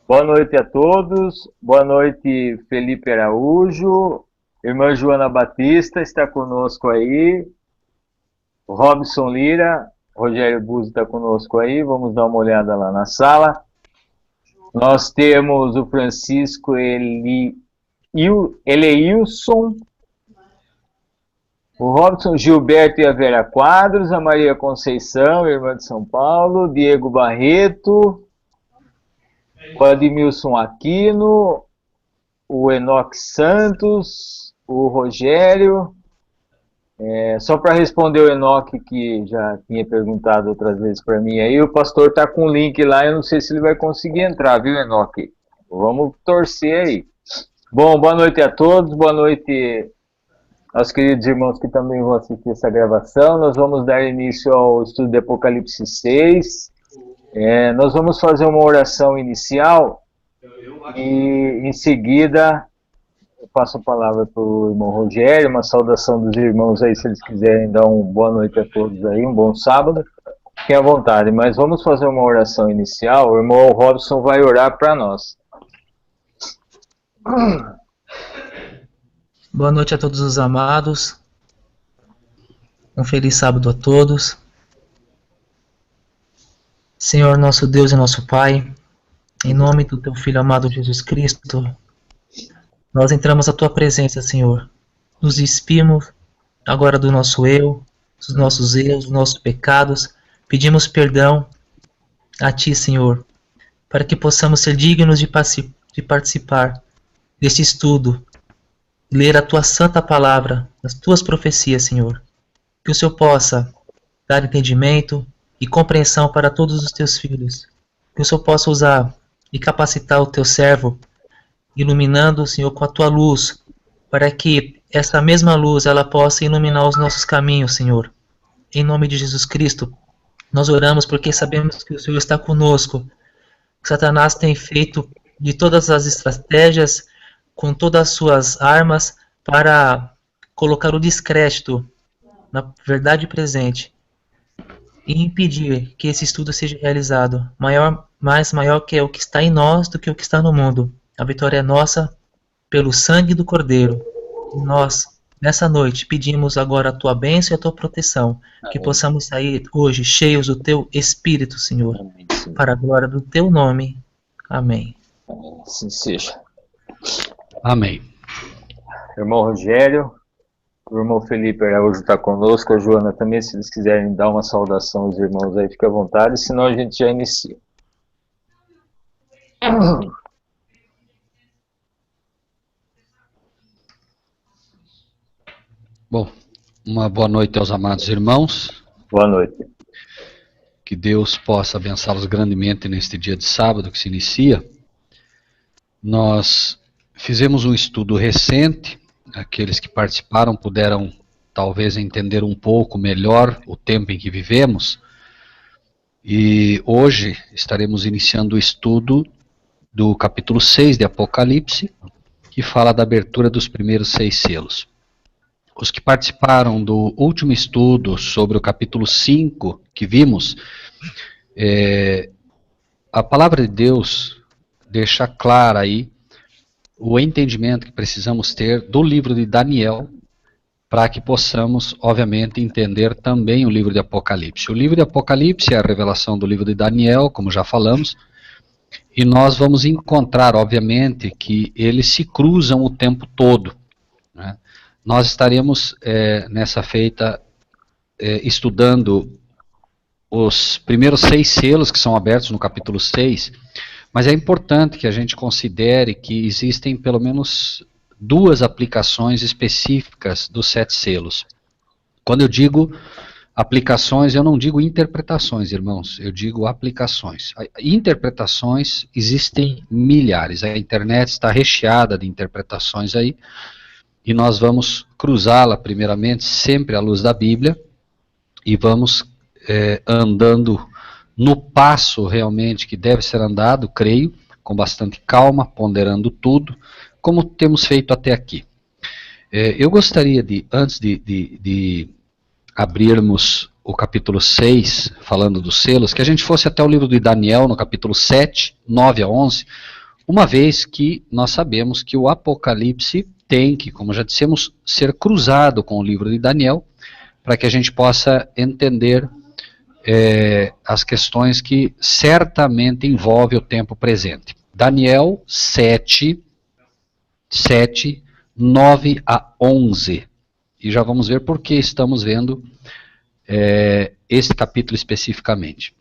Boa noite a todos. Boa noite, Felipe Araújo. Irmã Joana Batista está conosco aí. Robson Lira, Rogério Buzzi está conosco aí. Vamos dar uma olhada lá na sala. Nós temos o Francisco Eleilson, o Robson Gilberto e a Vera Quadros, a Maria Conceição, irmã de São Paulo, Diego Barreto, o Admilson Aquino, o Enoque Santos, o Rogério. Só para responder o Enoque, que já tinha perguntado outras vezes para mim aí, o pastor está com o link lá, eu não sei se ele vai conseguir entrar, viu, Enoque? Vamos torcer aí. Bom, boa noite a todos, boa noite aos queridos irmãos que também vão assistir essa gravação. Nós vamos dar início ao estudo de Apocalipse 6. Nós vamos fazer uma oração inicial e em seguida eu passo a palavra para o irmão Rogério, uma saudação dos irmãos aí, se eles quiserem dar uma boa noite a todos aí, um bom sábado, fiquem à vontade, mas vamos fazer uma oração inicial. O irmão Robson vai orar para nós. Boa noite a todos os amados, um feliz sábado a todos. Senhor nosso Deus e nosso Pai, em nome do Teu Filho amado Jesus Cristo, nós entramos à Tua presença, Senhor. Nos despimos agora do nosso eu, dos nossos erros, dos nossos pecados. Pedimos perdão a Ti, Senhor, para que possamos ser dignos de participar deste estudo, ler a Tua santa palavra, as Tuas profecias, Senhor. Que o Senhor possa dar entendimento e compreensão para todos os Teus filhos. Que o Senhor possa usar e capacitar o Teu servo, iluminando, Senhor, com a Tua luz, para que essa mesma luz ela possa iluminar os nossos caminhos, Senhor. Em nome de Jesus Cristo, nós oramos porque sabemos que o Senhor está conosco. Que Satanás tem feito de todas as estratégias, com todas as suas armas, para colocar o descrédito na verdade presente e impedir que esse estudo seja realizado. Mais maior que é o que está em nós do que o que está no mundo. A vitória é nossa pelo sangue do Cordeiro. E nós, nessa noite, pedimos agora a Tua bênção e a Tua proteção. Amém. Que possamos sair hoje cheios do Teu Espírito, Senhor. Amém, para a glória do Teu nome. Amém. Amém. Assim seja. Amém. Irmão Rogério, o irmão Felipe Araújo está conosco, a Joana também, se eles quiserem dar uma saudação aos irmãos aí, fica à vontade, senão a gente já inicia. Bom, uma boa noite aos amados irmãos. Boa noite. Que Deus possa abençá-los grandemente neste dia de sábado que se inicia. Nós fizemos um estudo recente, aqueles que participaram puderam talvez entender um pouco melhor o tempo em que vivemos, e hoje estaremos iniciando o estudo do capítulo 6 de Apocalipse, que fala da abertura dos primeiros 6 selos. Os que participaram do último estudo sobre o capítulo 5 que vimos, a palavra de Deus deixa clara aí o entendimento que precisamos ter do livro de Daniel, para que possamos, obviamente, entender também o livro de Apocalipse. O livro de Apocalipse é a revelação do livro de Daniel, como já falamos, e nós vamos encontrar, obviamente, que eles se cruzam o tempo todo, né? Nós estaremos, nessa feita, estudando os primeiros 6 selos que são abertos no capítulo 6, mas é importante que a gente considere que existem pelo menos 2 aplicações específicas dos 7 selos. Quando eu digo aplicações, eu não digo interpretações, irmãos, eu digo aplicações. Interpretações existem milhares, a internet está recheada de interpretações aí, e nós vamos cruzá-la primeiramente sempre à luz da Bíblia, e vamos andando no passo realmente que deve ser andado, creio, com bastante calma, ponderando tudo, como temos feito até aqui. Eu gostaria de, antes de abrirmos o capítulo 6, falando dos selos, que a gente fosse até o livro de Daniel, no capítulo 7, 9 a 11, uma vez que nós sabemos que o Apocalipse tem que, como já dissemos, ser cruzado com o livro de Daniel, para que a gente possa entender as questões que certamente envolvem o tempo presente. Daniel 7, 9 a 11. E já vamos ver por que estamos vendo esse capítulo especificamente.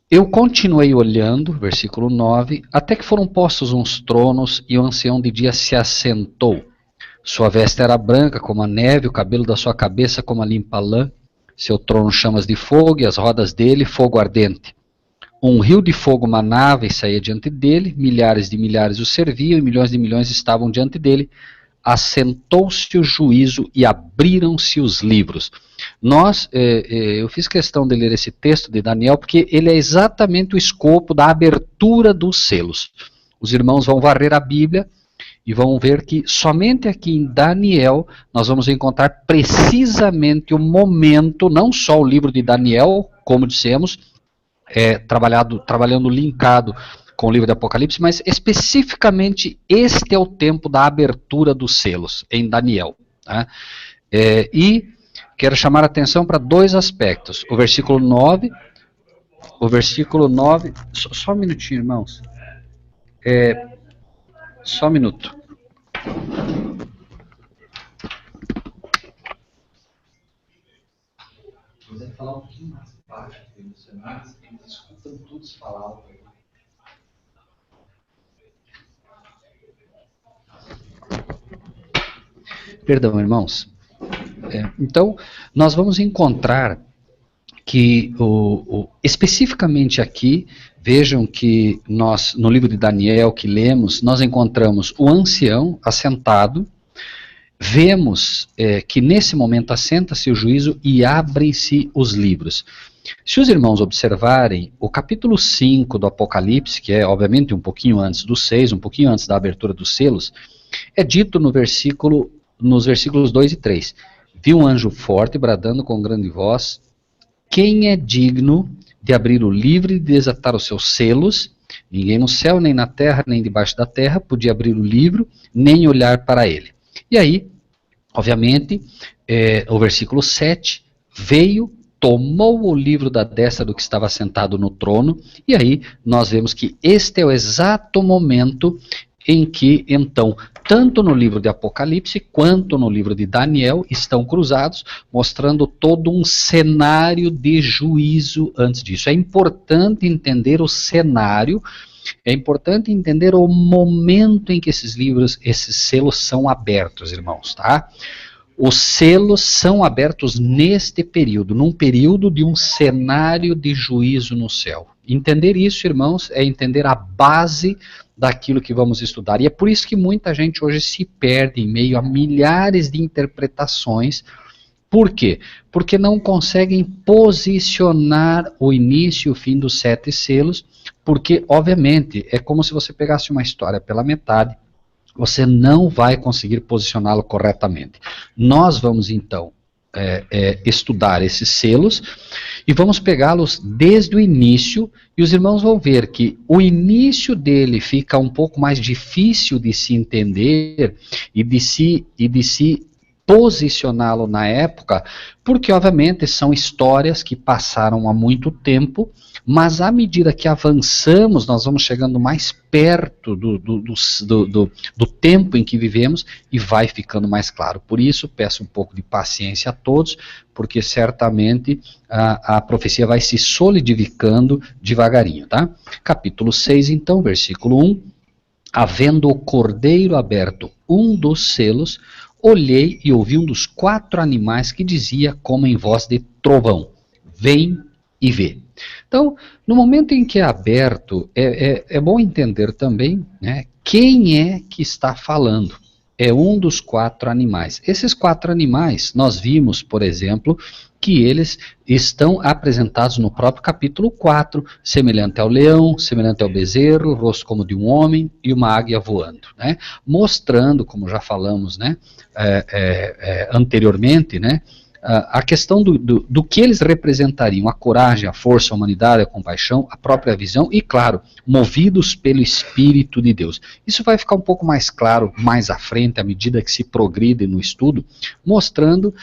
Eu continuei olhando, versículo 9, até que foram postos uns tronos e o ancião de dia se assentou. Sua veste era branca como a neve, o cabelo da sua cabeça como a limpa lã, seu trono chamas de fogo e as rodas dele fogo ardente. Um rio de fogo manava e saía diante dele, milhares de milhares o serviam e milhões de milhões estavam diante dele. Assentou-se o juízo e abriram-se os livros. Eu fiz questão de ler esse texto de Daniel porque ele é exatamente o escopo da abertura dos selos. Os irmãos vão varrer a Bíblia e vão ver que somente aqui em Daniel nós vamos encontrar precisamente o momento, não só o livro de Daniel, como dissemos, trabalhando linkado com o livro de Apocalipse, mas especificamente este é o tempo da abertura dos selos em Daniel. Tá? E quero chamar a atenção para dois aspectos. O versículo 9, só um minutinho, irmãos. Só um minuto. Vou falar um pouquinho mais baixo, eles escutam todos falar. Perdão, irmãos. Então, nós vamos encontrar que, especificamente aqui, vejam que nós, no livro de Daniel que lemos, nós encontramos o ancião assentado, vemos que nesse momento assenta-se o juízo e abrem-se os livros. Se os irmãos observarem, o capítulo 5 do Apocalipse, que é obviamente um pouquinho antes do 6, um pouquinho antes da abertura dos selos, é dito nos versículos 2 e 3. Vi um anjo forte bradando com grande voz: quem é digno de abrir o livro e desatar os seus selos? Ninguém no céu, nem na terra, nem debaixo da terra podia abrir o livro, nem olhar para ele. E aí, obviamente, o versículo 7, veio, tomou o livro da destra do que estava sentado no trono, e aí nós vemos que este é o exato momento em que, então, tanto no livro de Apocalipse quanto no livro de Daniel estão cruzados, mostrando todo um cenário de juízo antes disso. É importante entender o cenário, é importante entender o momento em que esses livros, esses selos são abertos, irmãos, tá? Os selos são abertos neste período, num período de um cenário de juízo no céu. Entender isso, irmãos, é entender a base daquilo que vamos estudar. E é por isso que muita gente hoje se perde em meio a milhares de interpretações. Por quê? Porque não conseguem posicionar o início e o fim dos 7 selos, porque, obviamente, é como se você pegasse uma história pela metade, você não vai conseguir posicioná-lo corretamente. Nós vamos, então, estudar esses selos e vamos pegá-los desde o início, e os irmãos vão ver que o início dele fica um pouco mais difícil de se entender e de se posicioná-lo na época, porque obviamente são histórias que passaram há muito tempo, mas à medida que avançamos, nós vamos chegando mais perto do tempo em que vivemos e vai ficando mais claro. Por isso, peço um pouco de paciência a todos, porque certamente a profecia vai se solidificando devagarinho, tá? Capítulo 6, então, versículo 1. Havendo o cordeiro aberto um dos selos, olhei e ouvi um dos 4 animais que dizia, como em voz de trovão: vem e vê. Então, no momento em que é aberto, é bom entender também, né, quem é que está falando. É um dos 4 animais. Esses 4 animais, nós vimos, por exemplo, que eles estão apresentados no próprio capítulo 4, semelhante ao leão, semelhante ao bezerro, rosto como de um homem e uma águia voando, né? Mostrando, como já falamos, né, anteriormente, né, a questão do que eles representariam, a coragem, a força, a humanidade, a compaixão, a própria visão e, claro, movidos pelo Espírito de Deus. Isso vai ficar um pouco mais claro mais à frente, à medida que se progride no estudo, mostrando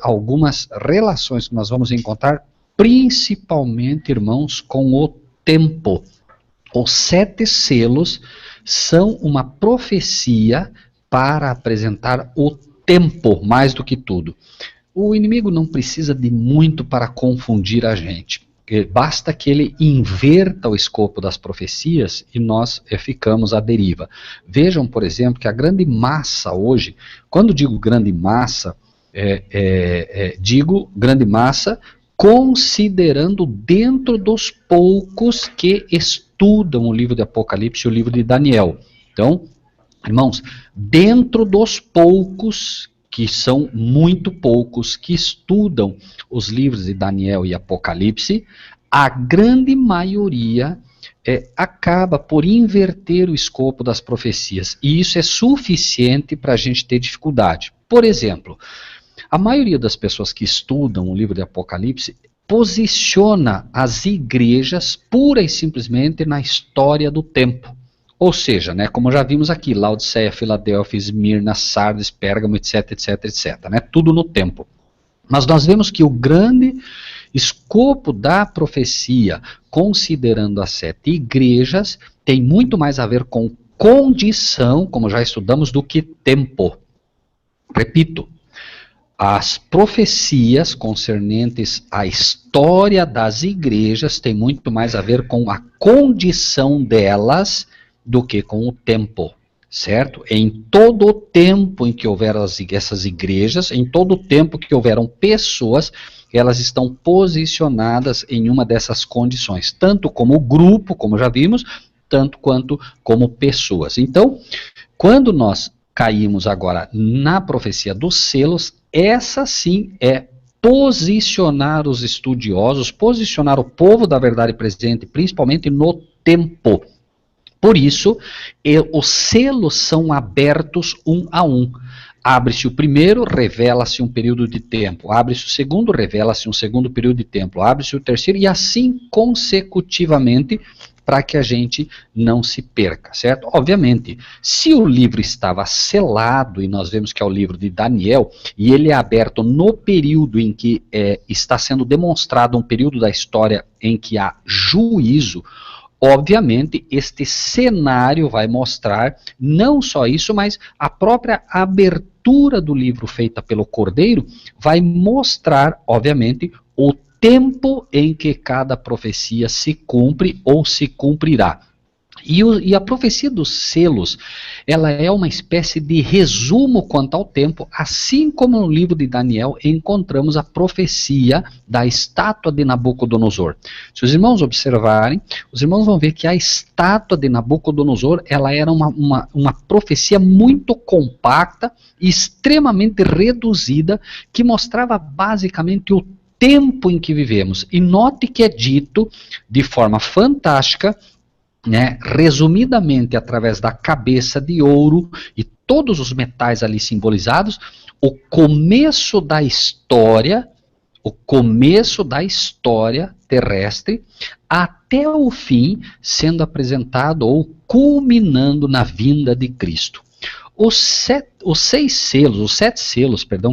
algumas relações que nós vamos encontrar, principalmente, irmãos, com o tempo. Os 7 selos são uma profecia para apresentar o tempo, mais do que tudo. O inimigo não precisa de muito para confundir a gente. Basta que ele inverta o escopo das profecias e nós ficamos à deriva. Vejam, por exemplo, que a grande massa hoje, quando digo grande massa, digo grande massa considerando dentro dos poucos que estudam o livro de Apocalipse e o livro de Daniel. Então, irmãos, dentro dos poucos, que são muito poucos, que estudam os livros de Daniel e Apocalipse, a grande maioria acaba por inverter o escopo das profecias. E isso é suficiente para a gente ter dificuldade. Por exemplo, a maioria das pessoas que estudam o livro de Apocalipse posiciona as igrejas pura e simplesmente na história do tempo. Ou seja, como já vimos aqui, Laodiceia, Filadélfia, Esmirna, Sardes, Pérgamo, etc, etc, etc. Tudo no tempo. Mas nós vemos que o grande escopo da profecia, considerando as 7 igrejas, tem muito mais a ver com condição, como já estudamos, do que tempo. Repito, as profecias concernentes à história das igrejas têm muito mais a ver com a condição delas do que com o tempo, certo? Em todo o tempo em que houver essas igrejas, em todo o tempo que houveram pessoas, elas estão posicionadas em uma dessas condições, tanto como grupo, como já vimos, tanto quanto como pessoas. Então, quando nós caímos agora na profecia dos selos, essa sim é posicionar os estudiosos, posicionar o povo da verdade presente, principalmente no tempo. Por isso, os selos são abertos um a um. Abre-se o primeiro, revela-se um período de tempo. Abre-se o segundo, revela-se um segundo período de tempo. Abre-se o terceiro e assim consecutivamente, para que a gente não se perca, certo? Obviamente, se o livro estava selado, e nós vemos que é o livro de Daniel, e ele é aberto no período em que está sendo demonstrado um período da história em que há juízo, obviamente, este cenário vai mostrar não só isso, mas a própria abertura do livro feita pelo Cordeiro vai mostrar, obviamente, o tempo em que cada profecia se cumpre ou se cumprirá. E a profecia dos selos, ela é uma espécie de resumo quanto ao tempo, assim como no livro de Daniel encontramos a profecia da estátua de Nabucodonosor. Se os irmãos observarem, os irmãos vão ver que a estátua de Nabucodonosor, ela era uma profecia muito compacta, extremamente reduzida, que mostrava basicamente o tempo em que vivemos. E note que é dito de forma fantástica, resumidamente através da cabeça de ouro e todos os metais ali simbolizados, o começo da história terrestre até o fim sendo apresentado ou culminando na vinda de Cristo. Os 7 selos,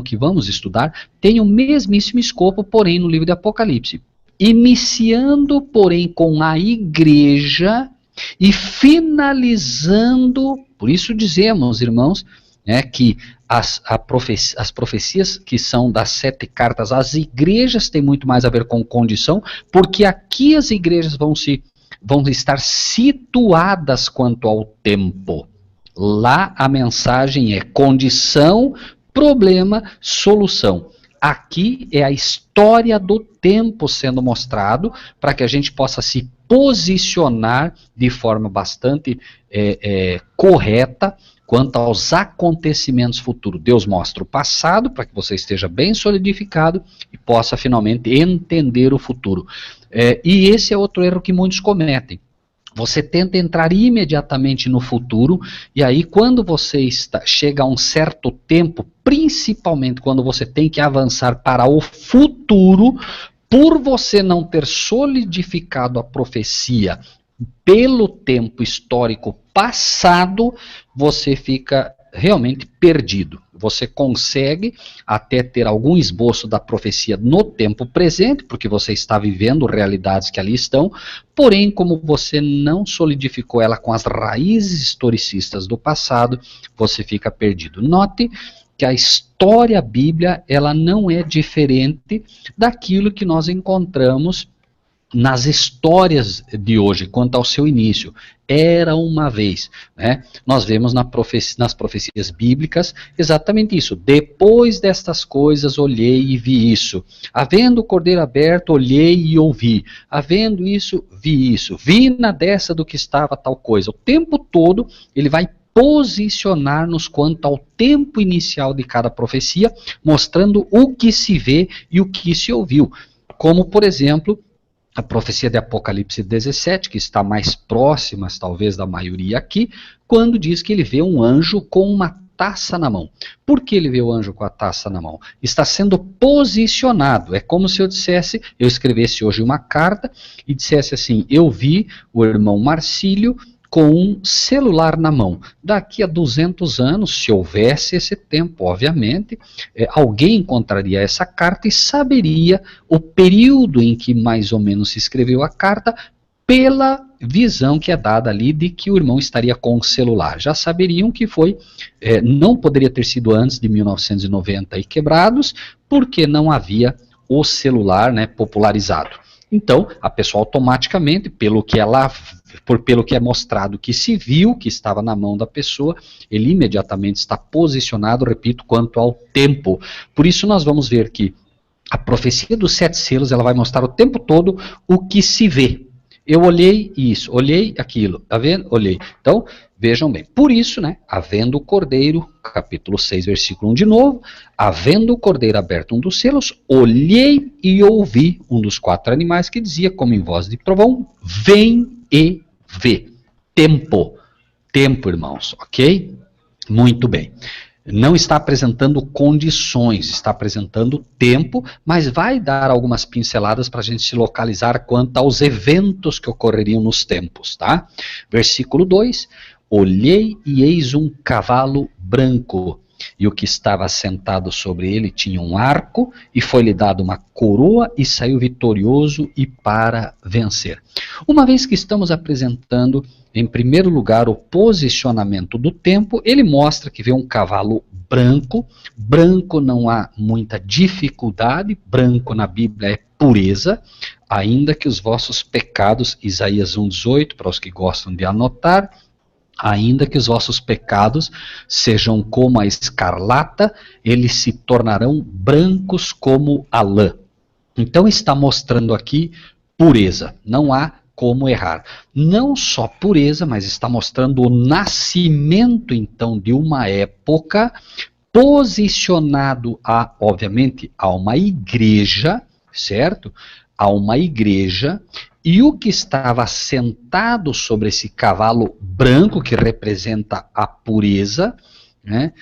que vamos estudar, têm o mesmíssimo escopo, porém no livro de Apocalipse. Iniciando, porém, com a igreja e finalizando, por isso dizemos, irmãos, que as profecias que são das 7 cartas, as igrejas têm muito mais a ver com condição, porque aqui as igrejas vão estar situadas quanto ao tempo. Lá a mensagem é condição, problema, solução. Aqui é a história do tempo sendo mostrado para que a gente possa se posicionar de forma bastante correta quanto aos acontecimentos futuros. Deus mostra o passado para que você esteja bem solidificado e possa finalmente entender o futuro. E esse é outro erro que muitos cometem. Você tenta entrar imediatamente no futuro, e aí quando você chega a um certo tempo, principalmente quando você tem que avançar para o futuro, por você não ter solidificado a profecia pelo tempo histórico passado, você fica realmente perdido. Você consegue até ter algum esboço da profecia no tempo presente, porque você está vivendo realidades que ali estão, porém, como você não solidificou ela com as raízes historicistas do passado, você fica perdido. Note que a história bíblia, ela não é diferente daquilo que nós encontramos nas histórias de hoje, quanto ao seu início. Era uma vez, né? Nós vemos nas profecias bíblicas exatamente isso. Depois destas coisas olhei e vi isso. Havendo o cordeiro aberto, olhei e ouvi. Havendo isso, vi isso. Vi na destra do que estava tal coisa. O tempo todo ele vai posicionar-nos quanto ao tempo inicial de cada profecia, mostrando o que se vê e o que se ouviu. Como, por exemplo, a profecia de Apocalipse 17, que está mais próxima, talvez, da maioria aqui, quando diz que ele vê um anjo com uma taça na mão. Por que ele vê o anjo com a taça na mão? Está sendo posicionado. É como se eu escrevesse hoje uma carta e dissesse assim: eu vi o irmão Marcílio com um celular na mão. Daqui a 200 anos, se houvesse esse tempo, obviamente, alguém encontraria essa carta e saberia o período em que mais ou menos se escreveu a carta, pela visão que é dada ali de que o irmão estaria com o celular. Já saberiam que não poderia ter sido antes de 1990 e quebrados, porque não havia o celular, né, popularizado. Então, a pessoa automaticamente, pelo que é mostrado que se viu, que estava na mão da pessoa, ele imediatamente está posicionado, repito, quanto ao tempo. Por isso nós vamos ver que a profecia dos 7 selos, ela vai mostrar o tempo todo o que se vê. Eu olhei isso, olhei aquilo, tá vendo? Olhei. Então, vejam bem. Por isso, né, havendo o cordeiro, capítulo 6, versículo 1 de novo, havendo o cordeiro aberto um dos selos, olhei e ouvi um dos 4 animais que dizia, como em voz de trovão, vem e vê. Tempo. Tempo, irmãos, ok? Muito bem. Não está apresentando condições, está apresentando tempo, mas vai dar algumas pinceladas para a gente se localizar quanto aos eventos que ocorreriam nos tempos, tá? Versículo 2, olhei e eis um cavalo branco, e o que estava sentado sobre ele tinha um arco, e foi-lhe dado uma coroa, e saiu vitorioso e para vencer. Uma vez que estamos apresentando, em primeiro lugar, o posicionamento do tempo, ele mostra que vê um cavalo branco. Branco não há muita dificuldade, branco na Bíblia é pureza, ainda que os vossos pecados, Isaías 1,18, para os que gostam de anotar, ainda que os vossos pecados sejam como a escarlata, eles se tornarão brancos como a lã. Então está mostrando aqui pureza, não há como errar. Não só pureza, mas está mostrando o nascimento, então, de uma época posicionado obviamente, a uma igreja, certo? A uma igreja, e o que estava sentado sobre esse cavalo branco, que representa a pureza, né?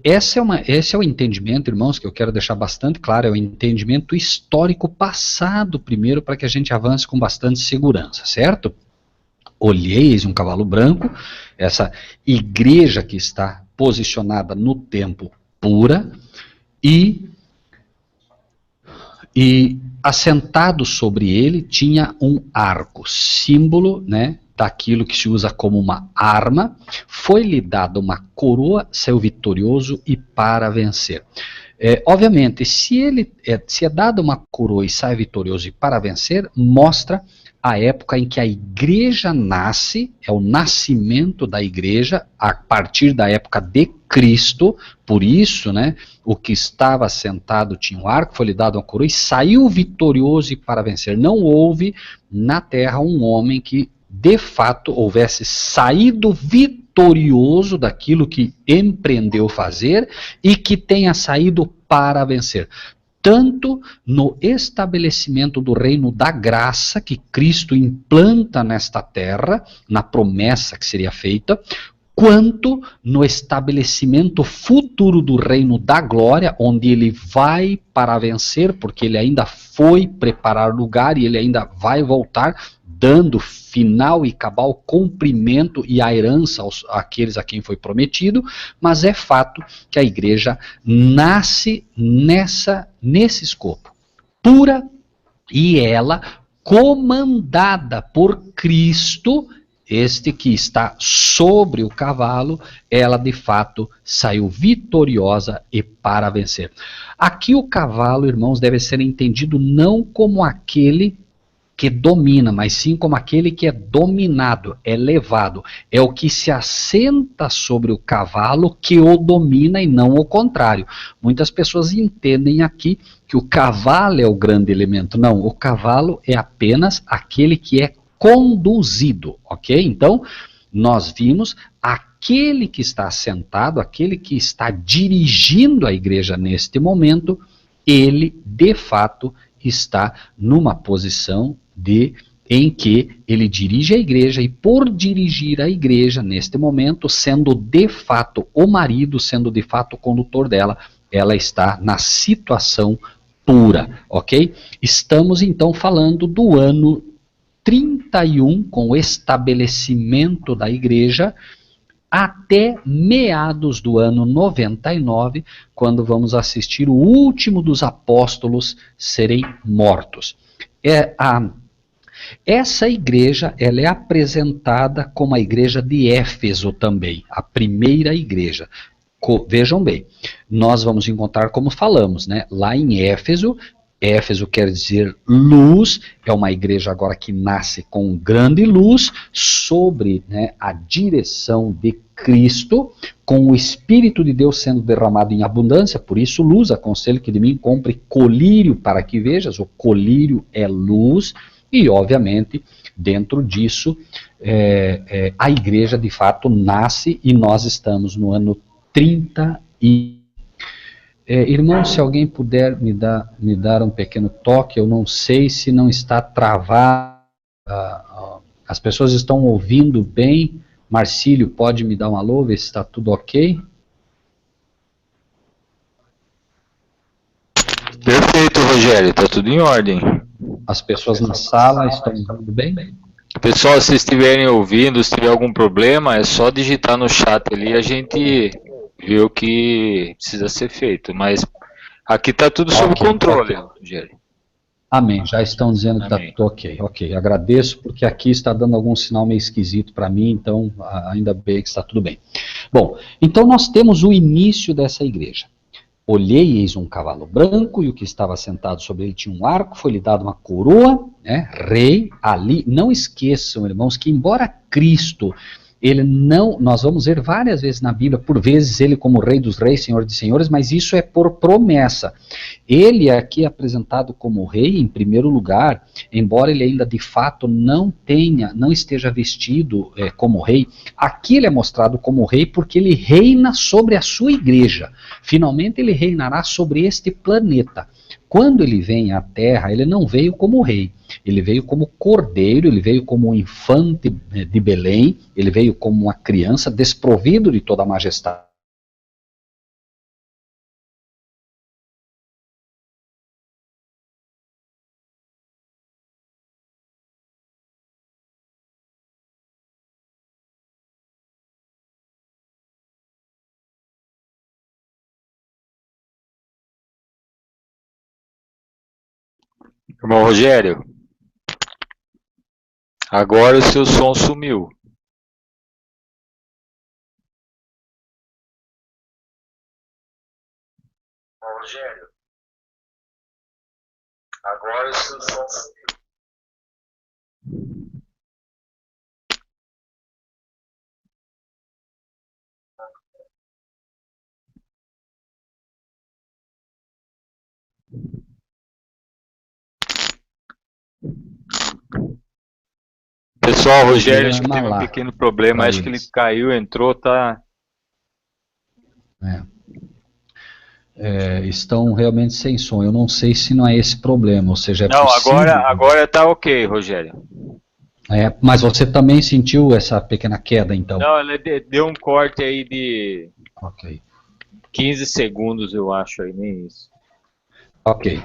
Esse é o entendimento, irmãos, que eu quero deixar bastante claro, é o entendimento histórico passado primeiro, para que a gente avance com bastante segurança, certo? Olheis um cavalo branco, essa igreja que está posicionada no tempo pura, e assentado sobre ele tinha um arco, símbolo, né, daquilo que se usa como uma arma. Foi-lhe dada uma coroa, saiu vitorioso e para vencer. Obviamente, se é dada uma coroa e sai vitorioso e para vencer, mostra a época em que a igreja nasce, é o nascimento da igreja a partir da época de Cristo. Por isso, né, o que estava sentado tinha um arco, foi-lhe dado uma coroa e saiu vitorioso e para vencer. Não houve na terra um homem que de fato houvesse saído vitorioso daquilo que empreendeu fazer e que tenha saído para vencer. tanto no estabelecimento do reino da graça que Cristo implanta nesta terra, na promessa que seria feita, quanto no estabelecimento futuro do reino da glória, onde ele vai para vencer, porque ele ainda foi preparar lugar e ele ainda vai voltar, dando final e cabal cumprimento e a herança àqueles a quem foi prometido, mas é fato que a igreja nasce nesse escopo, pura, e ela comandada por Cristo, este que está sobre o cavalo, ela de fato saiu vitoriosa e para vencer. Aqui o cavalo, irmãos, deve ser entendido não como aquele que domina, mas sim como aquele que é dominado, é levado. É o que se assenta sobre o cavalo que o domina e não o contrário. Muitas pessoas entendem aqui que o cavalo é o grande elemento. Não, o cavalo é apenas aquele que é conduzido, ok? Então, nós vimos aquele que está sentado, aquele que está dirigindo a igreja neste momento, ele, de fato, está numa posição em que ele dirige a igreja, e por dirigir a igreja neste momento, sendo de fato o marido, sendo de fato o condutor dela, ela está na situação pura, ok? Estamos então falando do ano 31, com o estabelecimento da igreja, até meados do ano 99, quando vamos assistir o último dos apóstolos serem mortos. Essa igreja, ela é apresentada como a igreja de Éfeso também, a primeira igreja. Vejam bem, nós vamos encontrar, como falamos, né, lá em Éfeso. Éfeso quer dizer luz, é uma igreja agora que nasce com grande luz, sobre, né, a direção de Cristo, com o Espírito de Deus sendo derramado em abundância, por isso luz, aconselho que de mim compre colírio para que vejas, o colírio é luz, e obviamente dentro disso a igreja de fato nasce, e nós estamos no ano 30 e... irmão, se alguém puder me dar um pequeno toque, eu não sei se não está travado, as pessoas estão ouvindo bem. Marcílio, pode me dar um alô, ver se está tudo ok? Perfeito, Rogério, está tudo em ordem. As pessoas na sala estão ouvindo bem? Pessoal, se estiverem ouvindo, se tiver algum problema, é só digitar no chat ali e a gente vê o que precisa ser feito. Mas aqui está tudo sob controle, Rogério. Amém, já estão dizendo que está tudo ok. Ok, agradeço, porque aqui está dando algum sinal meio esquisito para mim, então ainda bem que está tudo bem. Bom, então nós temos o início dessa igreja. Olhei e eis um cavalo branco, e o que estava sentado sobre ele tinha um arco, foi-lhe dado uma coroa, né, rei, ali. Não esqueçam, irmãos, que embora Cristo, ele não, nós vamos ver várias vezes na Bíblia, por vezes ele como rei dos reis, senhor de senhores, mas isso é por promessa. Ele é aqui apresentado como rei em primeiro lugar, embora ele ainda de fato não esteja vestido como rei, aqui ele é mostrado como rei porque ele reina sobre a sua igreja. Finalmente ele reinará sobre este planeta. Quando ele vem à Terra, ele não veio como rei, ele veio como cordeiro, ele veio como um infante de Belém, ele veio como uma criança desprovido de toda a majestade. Irmão Rogério, agora o seu som sumiu. Irmão Rogério, agora o seu som sumiu. Pessoal, o Rogério acho que teve um pequeno problema, acho que ele caiu, entrou, tá... estão realmente sem som. Eu não sei se não é esse problema, ou seja, não, agora tá ok, Rogério. Mas você também sentiu essa pequena queda, então? Não, ela deu um corte aí de Ok. 15 segundos, eu acho, aí, nem isso. Ok.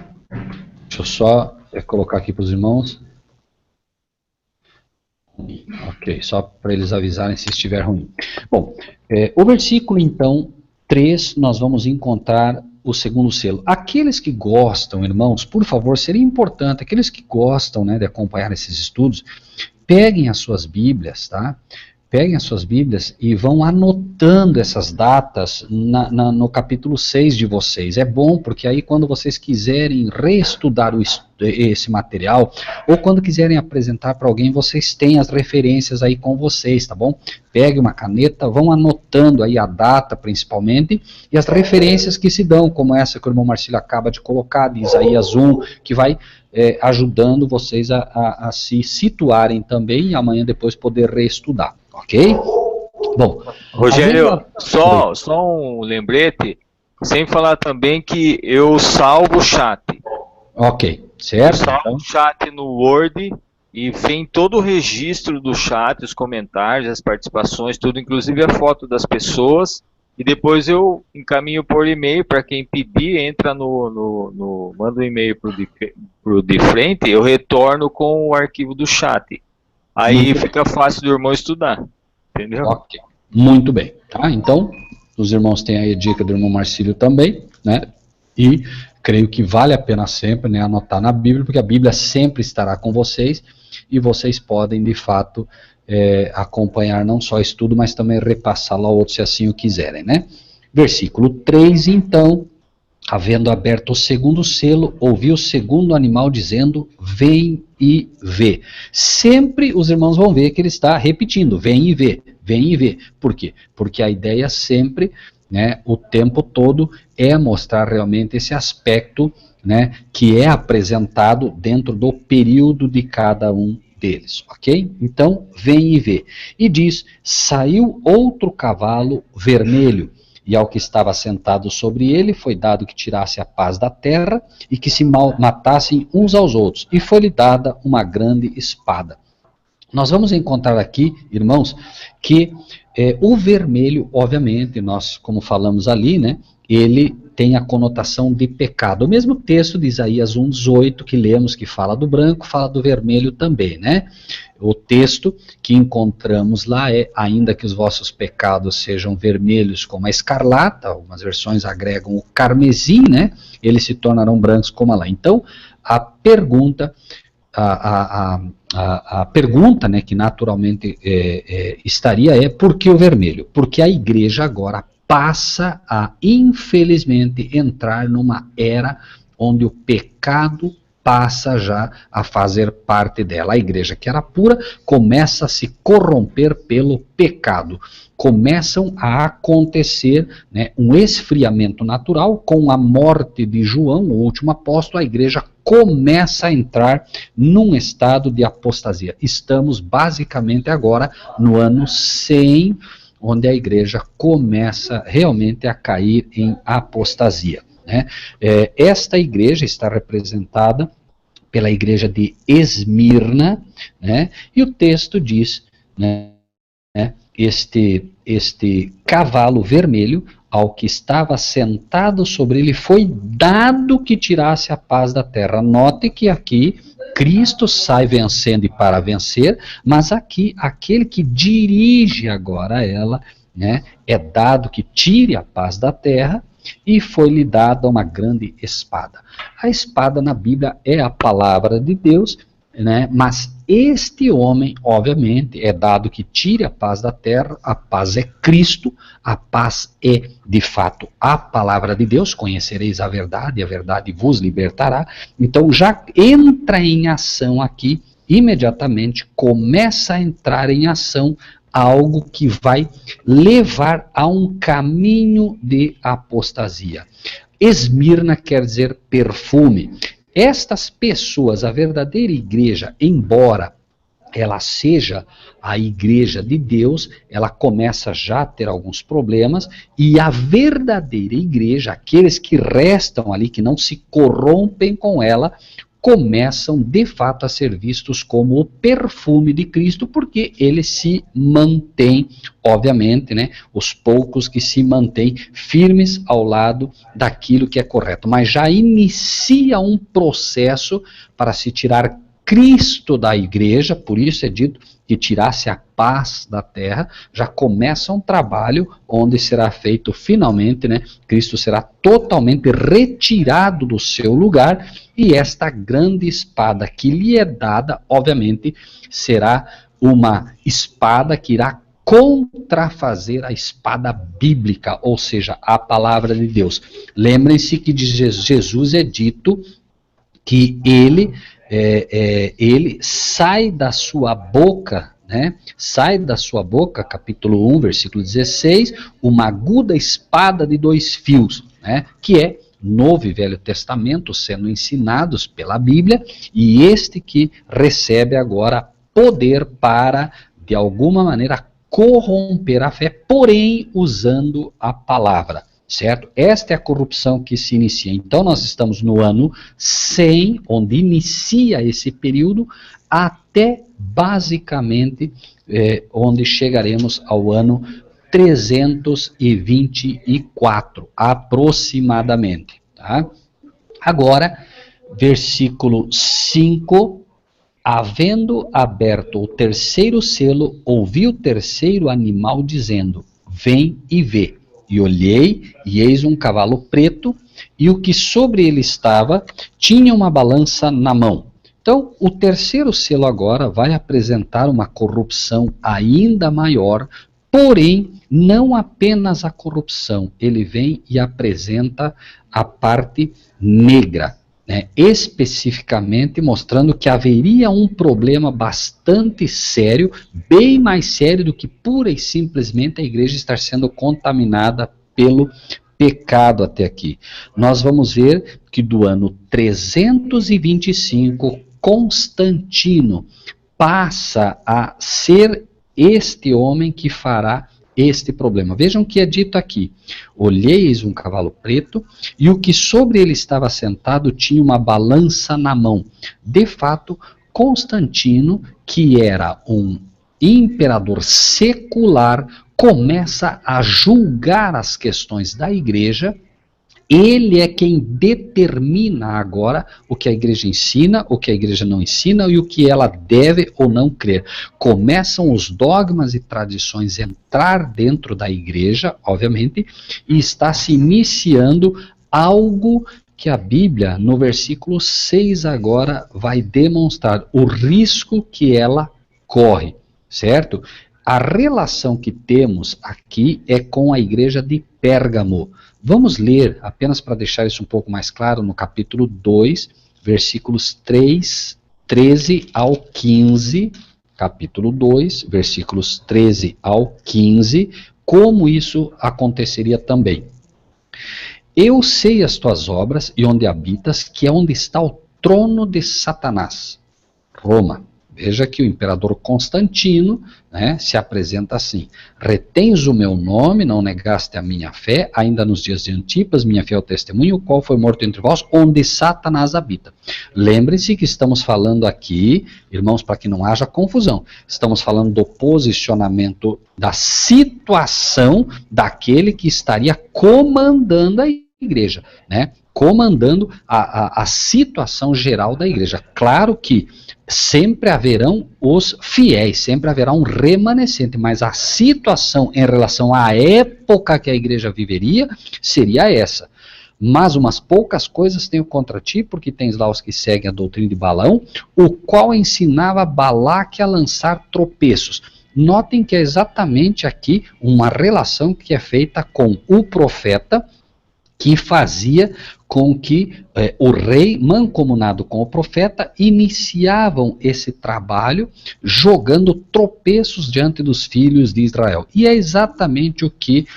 Deixa eu só colocar aqui para os irmãos. Ok, só para eles avisarem se estiver ruim. Bom, o versículo, então, 3, nós vamos encontrar o segundo selo. Aqueles que gostam, irmãos, por favor, seria importante, aqueles que gostam, né, de acompanhar esses estudos, peguem as suas Bíblias, tá? Peguem as suas Bíblias e vão anotando essas datas no capítulo 6 de vocês. É bom, porque aí quando vocês quiserem reestudar esse material, ou quando quiserem apresentar para alguém, vocês têm as referências aí com vocês, tá bom? Pegue uma caneta, vão anotando aí a data, principalmente, e as referências que se dão, como essa que o irmão Marcílio acaba de colocar, de Isaías 1, que vai ajudando vocês a se situarem também e amanhã depois poder reestudar. Ok? Bom, Rogério, só um lembrete, sem falar também que eu salvo o chat. Ok, certo? Eu salvo o chat no Word e vem todo o registro do chat, os comentários, as participações, tudo, inclusive a foto das pessoas, e depois eu encaminho por e-mail para quem pedir, entra manda um e-mail pro de frente, eu retorno com o arquivo do chat. Aí fica fácil do irmão estudar. Entendeu? Ok, muito bem. Tá? Então, os irmãos têm aí a dica do irmão Marcílio também, né? E creio que vale a pena sempre, né, anotar na Bíblia, porque a Bíblia sempre estará com vocês e vocês podem, de fato, acompanhar não só estudo, mas também repassá-lo a outros, se assim o quiserem, né? Versículo 3, então, havendo aberto o segundo selo, ouvi o segundo animal dizendo, vem e vê. Sempre os irmãos vão ver que ele está repetindo, vem e vê, vem e vê. Por quê? Porque a ideia sempre, né, o tempo todo, é mostrar realmente esse aspecto, né, que é apresentado dentro do período de cada um deles, ok? Então, vem e vê. E diz, saiu outro cavalo vermelho, e ao que estava sentado sobre ele foi dado que tirasse a paz da terra e que se matassem uns aos outros, e foi-lhe dada uma grande espada. Nós vamos encontrar aqui, irmãos, que o vermelho, obviamente, nós, como falamos ali, né, ele tem a conotação de pecado. O mesmo texto de Isaías 1:18 que lemos, que fala do branco, fala do vermelho também, né? O texto que encontramos lá é, ainda que os vossos pecados sejam vermelhos como a escarlata, algumas versões agregam o carmesim, né? Eles se tornarão brancos como a lã. Então, a pergunta, a pergunta, né, que naturalmente estaria é, por que o vermelho? Porque a igreja agora passa a, infelizmente, entrar numa era onde o pecado passa já a fazer parte dela. A igreja que era pura começa a se corromper pelo pecado. Começam a acontecer, né, um esfriamento natural com a morte de João, o último apóstolo. A igreja começa a entrar num estado de apostasia. Estamos basicamente agora no ano 100, onde a igreja começa realmente a cair em apostasia, né? Esta igreja está representada pela igreja de Esmirna, né? E o texto diz, né, este cavalo vermelho, ao que estava sentado sobre ele, foi dado que tirasse a paz da terra. Note que aqui Cristo sai vencendo e para vencer, mas aqui aquele que dirige agora ela, né, é dado que tire a paz da terra, e foi-lhe dada uma grande espada. A espada na Bíblia é a palavra de Deus, né, mas este homem, obviamente, é dado que tire a paz da terra. A paz é Cristo, a paz é, de fato, a palavra de Deus. Conhecereis a verdade vos libertará. Então já entra em ação aqui, imediatamente começa a entrar em ação algo que vai levar a um caminho de apostasia. Esmirna quer dizer perfume. Estas pessoas, a verdadeira igreja, embora ela seja a igreja de Deus, ela começa já a ter alguns problemas, e a verdadeira igreja, aqueles que restam ali, que não se corrompem com ela, começam de fato a ser vistos como o perfume de Cristo, porque ele se mantém, obviamente, né, os poucos que se mantêm firmes ao lado daquilo que é correto, mas já inicia um processo para se tirar Cristo da igreja, por isso é dito que tirasse a paz da terra. Já começa um trabalho onde será feito finalmente, né? Cristo será totalmente retirado do seu lugar, e esta grande espada que lhe é dada, obviamente, será uma espada que irá contrafazer a espada bíblica, ou seja, a palavra de Deus. Lembrem-se que de Jesus é dito que ele sai da sua boca, né? Sai da sua boca, capítulo 1, versículo 16, uma aguda espada de 2 fios, né? Que é Novo e Velho Testamento sendo ensinados pela Bíblia, e este que recebe agora poder para, de alguma maneira, corromper a fé, porém usando a palavra. Certo? Esta é a corrupção que se inicia. Então nós estamos no ano 100, onde inicia esse período, até basicamente onde chegaremos ao ano 324, aproximadamente. Tá? Agora, versículo 5, havendo aberto o terceiro selo, ouvi o terceiro animal dizendo, vem e vê. E olhei, e eis um cavalo preto, e o que sobre ele estava tinha uma balança na mão. Então, o terceiro selo agora vai apresentar uma corrupção ainda maior, porém, não apenas a corrupção, ele vem e apresenta a parte negra, né? Especificamente mostrando que haveria um problema bastante sério, bem mais sério do que pura e simplesmente a igreja estar sendo contaminada pelo pecado até aqui. Nós vamos ver que do ano 325, Constantino passa a ser este homem que fará este problema. Vejam o que é dito aqui. Olheis um cavalo preto, e o que sobre ele estava sentado tinha uma balança na mão. De fato, Constantino, que era um imperador secular, começa a julgar as questões da igreja. Ele é quem determina agora o que a igreja ensina, o que a igreja não ensina e o que ela deve ou não crer. Começam os dogmas e tradições a entrar dentro da igreja, obviamente, e está se iniciando algo que a Bíblia, no versículo 6 agora, vai demonstrar o risco que ela corre, certo? A relação que temos aqui é com a igreja de Pérgamo. Vamos ler, apenas para deixar isso um pouco mais claro, no capítulo 2, versículos 13 ao 15, capítulo 2, versículos 13 ao 15, como isso aconteceria também. Eu sei as tuas obras e onde habitas, que é onde está o trono de Satanás, Roma. Veja que o imperador Constantino, né, se apresenta assim: retens o meu nome, não negaste a minha fé, ainda nos dias de Antipas, minha fiel testemunho, o qual foi morto entre vós, onde Satanás habita. Lembre-se que estamos falando aqui, irmãos, para que não haja confusão, estamos falando do posicionamento, da situação daquele que estaria comandando a igreja, né? Comandando a situação geral da igreja. Claro que sempre haverão os fiéis, sempre haverá um remanescente, mas a situação em relação à época que a igreja viveria seria essa. Mas umas poucas coisas tenho contra ti, porque tens lá os que seguem a doutrina de Balaão, o qual ensinava Balaque a lançar tropeços. Notem que é exatamente aqui uma relação que é feita com o profeta, que fazia com que o rei, mancomunado com o profeta, iniciavam esse trabalho jogando tropeços diante dos filhos de Israel. E é exatamente o que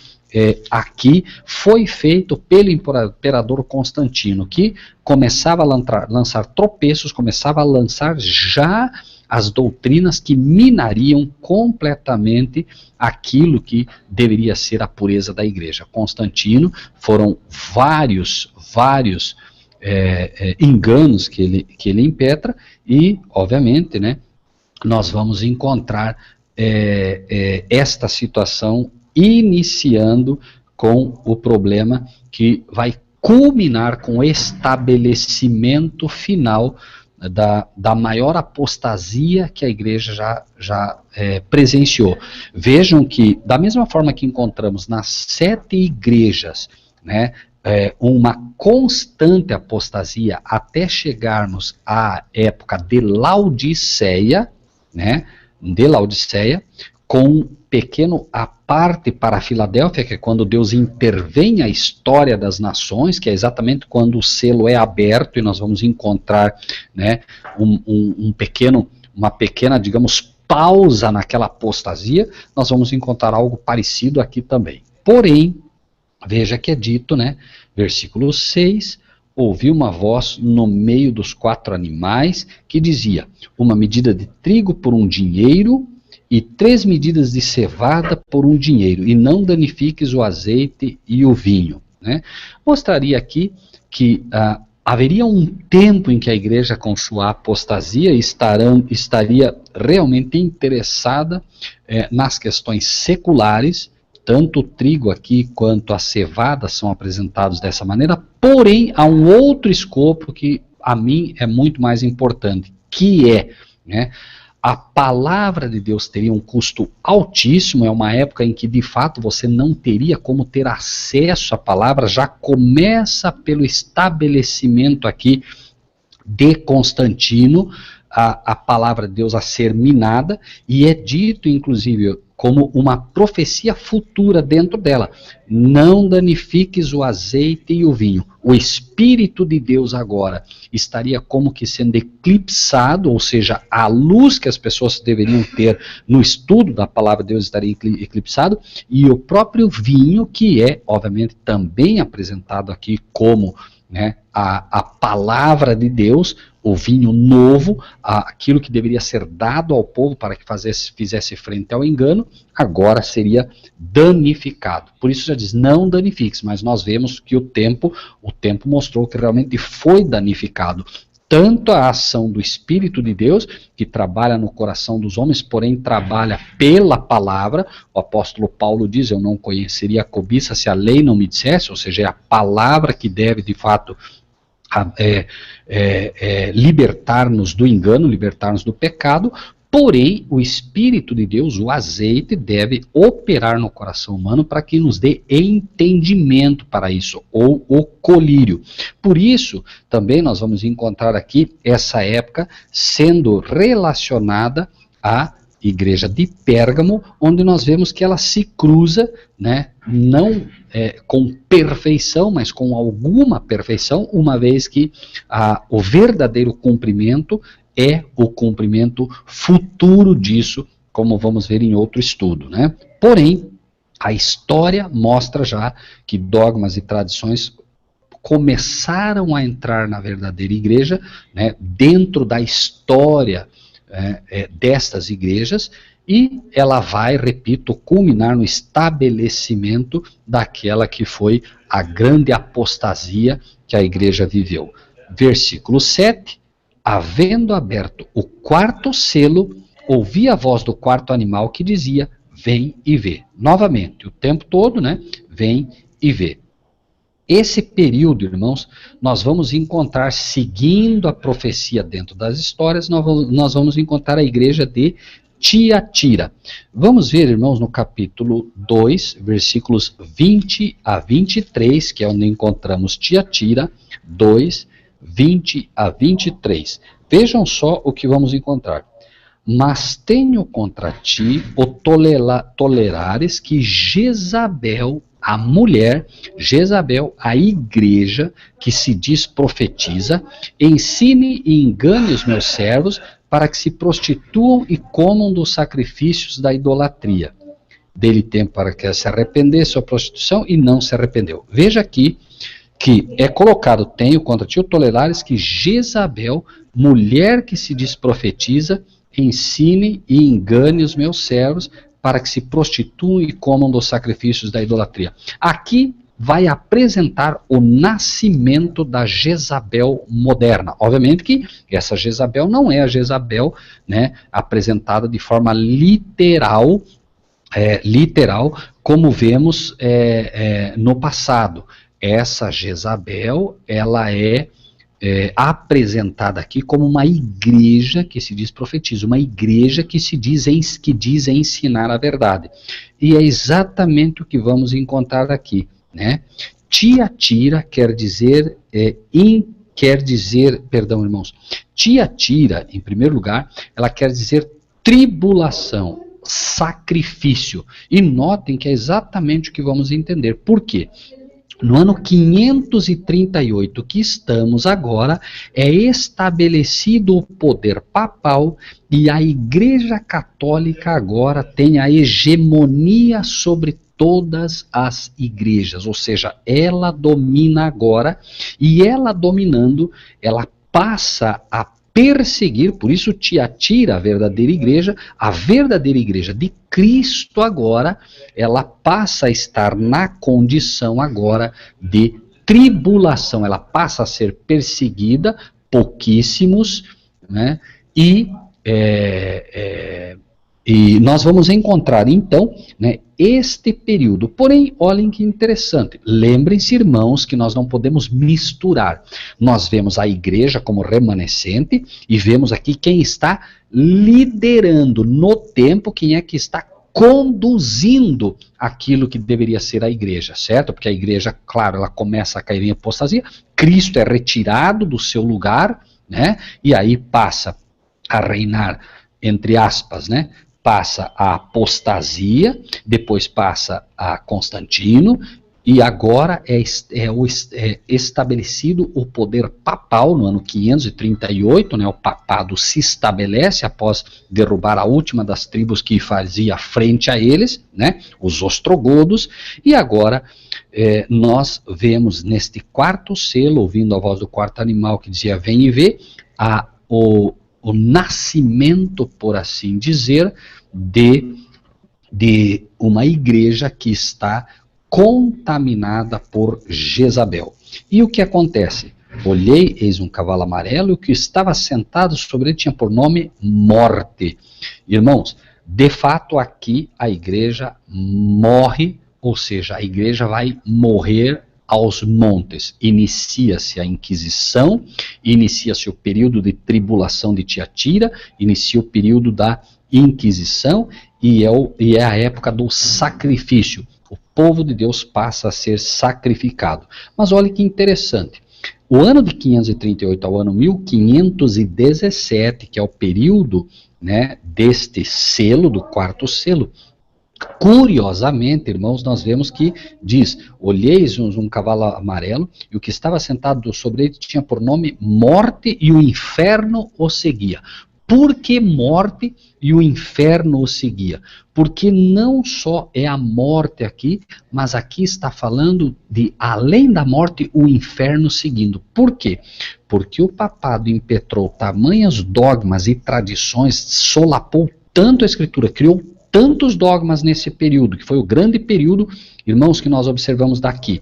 aqui foi feito pelo imperador Constantino, que começava a lançar tropeços, começava a lançar já as doutrinas que minariam completamente aquilo que deveria ser a pureza da igreja. Constantino, foram vários enganos que ele impetra, e, obviamente, né, nós vamos encontrar esta situação iniciando com o problema que vai culminar com o estabelecimento final da maior apostasia que a igreja já presenciou. Vejam que, da mesma forma que encontramos nas 7 igrejas, né, uma constante apostasia até chegarmos à época de Laodiceia, né, com um pequeno à parte para a Filadélfia, que é quando Deus intervém a história das nações, que é exatamente quando o selo é aberto e nós vamos encontrar, né, uma pequena, digamos, pausa naquela apostasia. Nós vamos encontrar algo parecido aqui também. Porém, veja que é dito, né, versículo 6, ouvi uma voz no meio dos 4 animais que dizia: uma medida de trigo por um dinheiro e 3 medidas de cevada por um dinheiro, e não danifiques o azeite e o vinho. Né? Mostraria aqui que haveria um tempo em que a igreja, com sua apostasia, estaria realmente interessada nas questões seculares. Tanto o trigo aqui quanto a cevada são apresentados dessa maneira, porém há um outro escopo que a mim é muito mais importante, que é, né, a palavra de Deus teria um custo altíssimo. É uma época em que de fato você não teria como ter acesso à palavra. Já começa pelo estabelecimento aqui de Constantino, a palavra de Deus a ser minada, e é dito inclusive como uma profecia futura dentro dela: não danifiques o azeite e o vinho. O Espírito de Deus agora estaria como que sendo eclipsado, ou seja, a luz que as pessoas deveriam ter no estudo da palavra de Deus estaria eclipsado, e o próprio vinho, que é, obviamente, também apresentado aqui como, né, a palavra de Deus, o vinho novo, aquilo que deveria ser dado ao povo para que fizesse frente ao engano, agora seria danificado. Por isso já diz, não danifiques, mas nós vemos que o tempo mostrou que realmente foi danificado. Tanto a ação do Espírito de Deus, que trabalha no coração dos homens, porém trabalha pela palavra. O apóstolo Paulo diz: eu não conheceria a cobiça se a lei não me dissesse, ou seja, é a palavra que deve de fato libertar-nos do engano, libertar-nos do pecado. Porém, o Espírito de Deus, o azeite, deve operar no coração humano para que nos dê entendimento para isso, ou o colírio. Por isso, também nós vamos encontrar aqui essa época sendo relacionada à igreja de Pérgamo, onde nós vemos que ela se cruza, né, não com perfeição, mas com alguma perfeição, uma vez que o verdadeiro cumprimento é o cumprimento futuro disso, como vamos ver em outro estudo, né? Porém, a história mostra já que dogmas e tradições começaram a entrar na verdadeira igreja, né, dentro da história destas igrejas, e ela vai, repito, culminar no estabelecimento daquela que foi a grande apostasia que a igreja viveu. Versículo 7, havendo aberto o 4º selo, ouvi a voz do 4º animal que dizia: vem e vê. Novamente, o tempo todo, né? Vem e vê. Esse período, irmãos, nós vamos encontrar, seguindo a profecia dentro das histórias, nós vamos encontrar a igreja de Tiatira. Vamos ver, irmãos, no capítulo 2, versículos 20 a 23, que é onde encontramos Tiatira, 2, 20 a 23. Vejam só o que vamos encontrar. Mas tenho contra ti o tolerares que Jezabel, a mulher, Jezabel, a igreja que se diz profetiza, ensine e engane os meus servos para que se prostituam e comam dos sacrifícios da idolatria. Dele tempo para que se arrependesse a prostituição e não se arrependeu. Veja aqui que é colocado: tenho contra ti o tolerares que Jezabel, mulher que se diz profetiza, ensine e engane os meus servos para que se prostituam e comam dos sacrifícios da idolatria. Aqui vai apresentar o nascimento da Jezabel moderna. Obviamente que essa Jezabel não é a Jezabel, né, apresentada de forma literal, como vemos no passado. Essa Jezabel, ela é apresentada aqui como uma igreja que se diz profetiza, uma igreja que diz ensinar a verdade. E é exatamente o que vamos encontrar aqui, né? Tiatira quer dizer, perdão, irmãos, Tiatira, em primeiro lugar, ela quer dizer tribulação, sacrifício. E notem que é exatamente o que vamos entender. Por quê? No ano 538 que estamos agora, é estabelecido o poder papal e a Igreja Católica agora tem a hegemonia sobre todas as igrejas, ou seja, ela domina agora, e ela dominando, ela passa a perseguir, por isso Tiatira, a verdadeira igreja de Cristo agora, ela passa a estar na condição agora de tribulação, ela passa a ser perseguida, pouquíssimos, né, e nós vamos encontrar, então, né, este período. Porém, olhem que interessante. Lembrem-se, irmãos, que nós não podemos misturar. Nós vemos a igreja como remanescente e vemos aqui quem está liderando no tempo, quem é que está conduzindo aquilo que deveria ser a igreja, certo? Porque a igreja, claro, ela começa a cair em apostasia, Cristo é retirado do seu lugar, né? E aí passa a reinar, entre aspas, né? Passa a apostasia, depois passa a Constantino, e agora é estabelecido o poder papal no ano 538, né, o papado se estabelece após derrubar a última das tribos que fazia frente a eles, né, os ostrogodos, e agora nós vemos neste quarto selo, ouvindo a voz do quarto animal que dizia vem e vê, o nascimento, por assim dizer, de uma igreja que está contaminada por Jezabel. E o que acontece? Olhei, eis um cavalo amarelo, e o que estava sentado sobre ele tinha por nome Morte. Irmãos, de fato aqui a igreja morre, ou seja, a igreja vai morrer aos montes. Inicia-se a Inquisição, inicia-se o período de tribulação de Tiatira, inicia o período da Inquisição e é a época do sacrifício. O povo de Deus passa a ser sacrificado. Mas olha que interessante. O ano de 538 ao ano 1517, que é o período, né, deste selo, do quarto selo, curiosamente, irmãos, nós vemos que diz, olheis um cavalo amarelo, e o que estava sentado sobre ele tinha por nome Morte, e o inferno o seguia. Por que morte e o inferno o seguia? Porque não só é a morte aqui, mas aqui está falando de, além da morte, o inferno seguindo. Por quê? Porque o papado impetrou tamanhos dogmas e tradições, solapou tanto a Escritura, criou tantos dogmas nesse período, que foi o grande período, irmãos, que nós observamos daqui.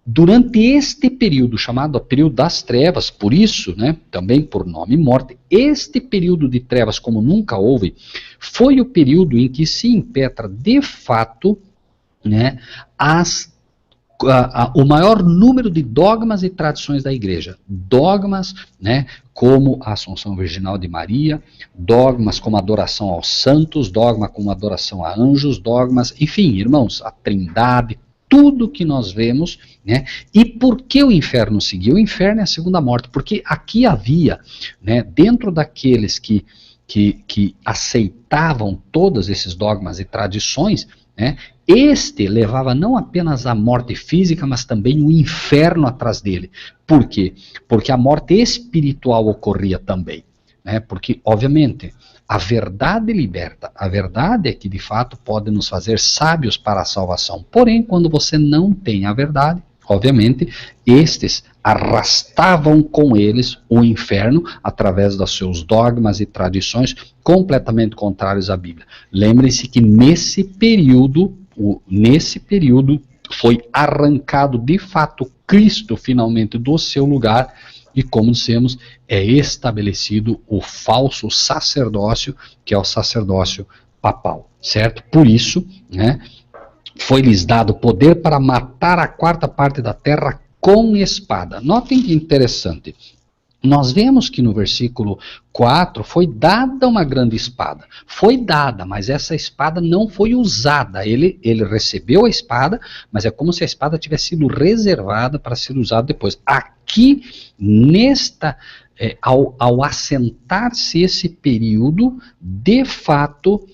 Durante este período, chamado período das trevas, por isso, né, também por nome morte, este período de trevas, como nunca houve, foi o período em que se impetra, de fato, né, o maior número de dogmas e tradições da igreja. Dogmas, né, como a Assunção Virginal de Maria, dogmas como a adoração aos santos, dogma como a adoração a anjos, dogmas, enfim, irmãos, a Trindade, tudo que nós vemos, né? E por que o inferno seguiu? O inferno é a segunda morte, porque aqui havia, né, dentro daqueles que aceitavam todos esses dogmas e tradições, né, este levava não apenas a morte física, mas também o inferno atrás dele. Por quê? Porque a morte espiritual ocorria também, né? Porque, obviamente, a verdade liberta. A verdade é que, de fato, pode nos fazer sábios para a salvação. Porém, quando você não tem a verdade, obviamente, estes arrastavam com eles o inferno através dos seus dogmas e tradições completamente contrários à Bíblia. Lembrem-se que nesse período foi arrancado de fato Cristo finalmente do seu lugar e, como dissemos, é estabelecido o falso sacerdócio, que é o sacerdócio papal, certo? Por isso, né, foi-lhes dado poder para matar a quarta parte da terra com espada. Notem que interessante. Nós vemos que no versículo 4 foi dada uma grande espada. Foi dada, mas essa espada não foi usada. Ele recebeu a espada, mas é como se a espada tivesse sido reservada para ser usada depois. Aqui, ao assentar-se esse período, de fato,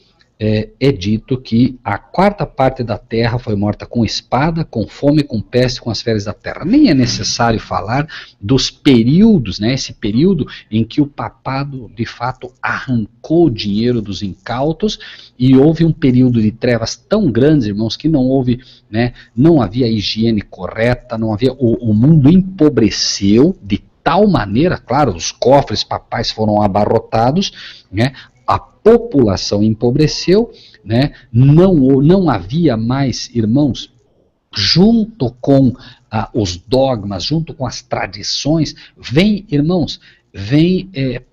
é dito que a quarta parte da terra foi morta com espada, com fome, com peste, com as feras da terra. Nem é necessário falar dos períodos, né, esse período em que o papado de fato arrancou o dinheiro dos incautos e houve um período de trevas tão grandes, irmãos, que não houve, né, não havia higiene correta, não havia, o mundo empobreceu de tal maneira, claro, os cofres papais foram abarrotados, né, a população empobreceu, né? Não havia mais, irmãos, junto com os dogmas, junto com as tradições, vem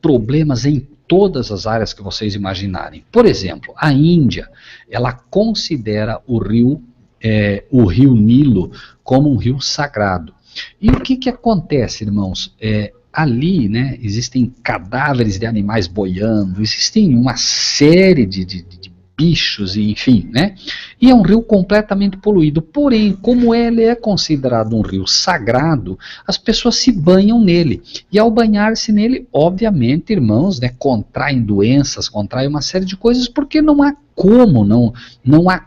problemas em todas as áreas que vocês imaginarem. Por exemplo, a Índia, ela considera o rio Nilo como um rio sagrado. E o que acontece, irmãos? Ali, né, existem cadáveres de animais boiando, existem uma série de bichos, e enfim, né? E é um rio completamente poluído. Porém, como ele é considerado um rio sagrado, as pessoas se banham nele. E ao banhar-se nele, obviamente, irmãos, né, contraem doenças, contraem uma série de coisas, porque não há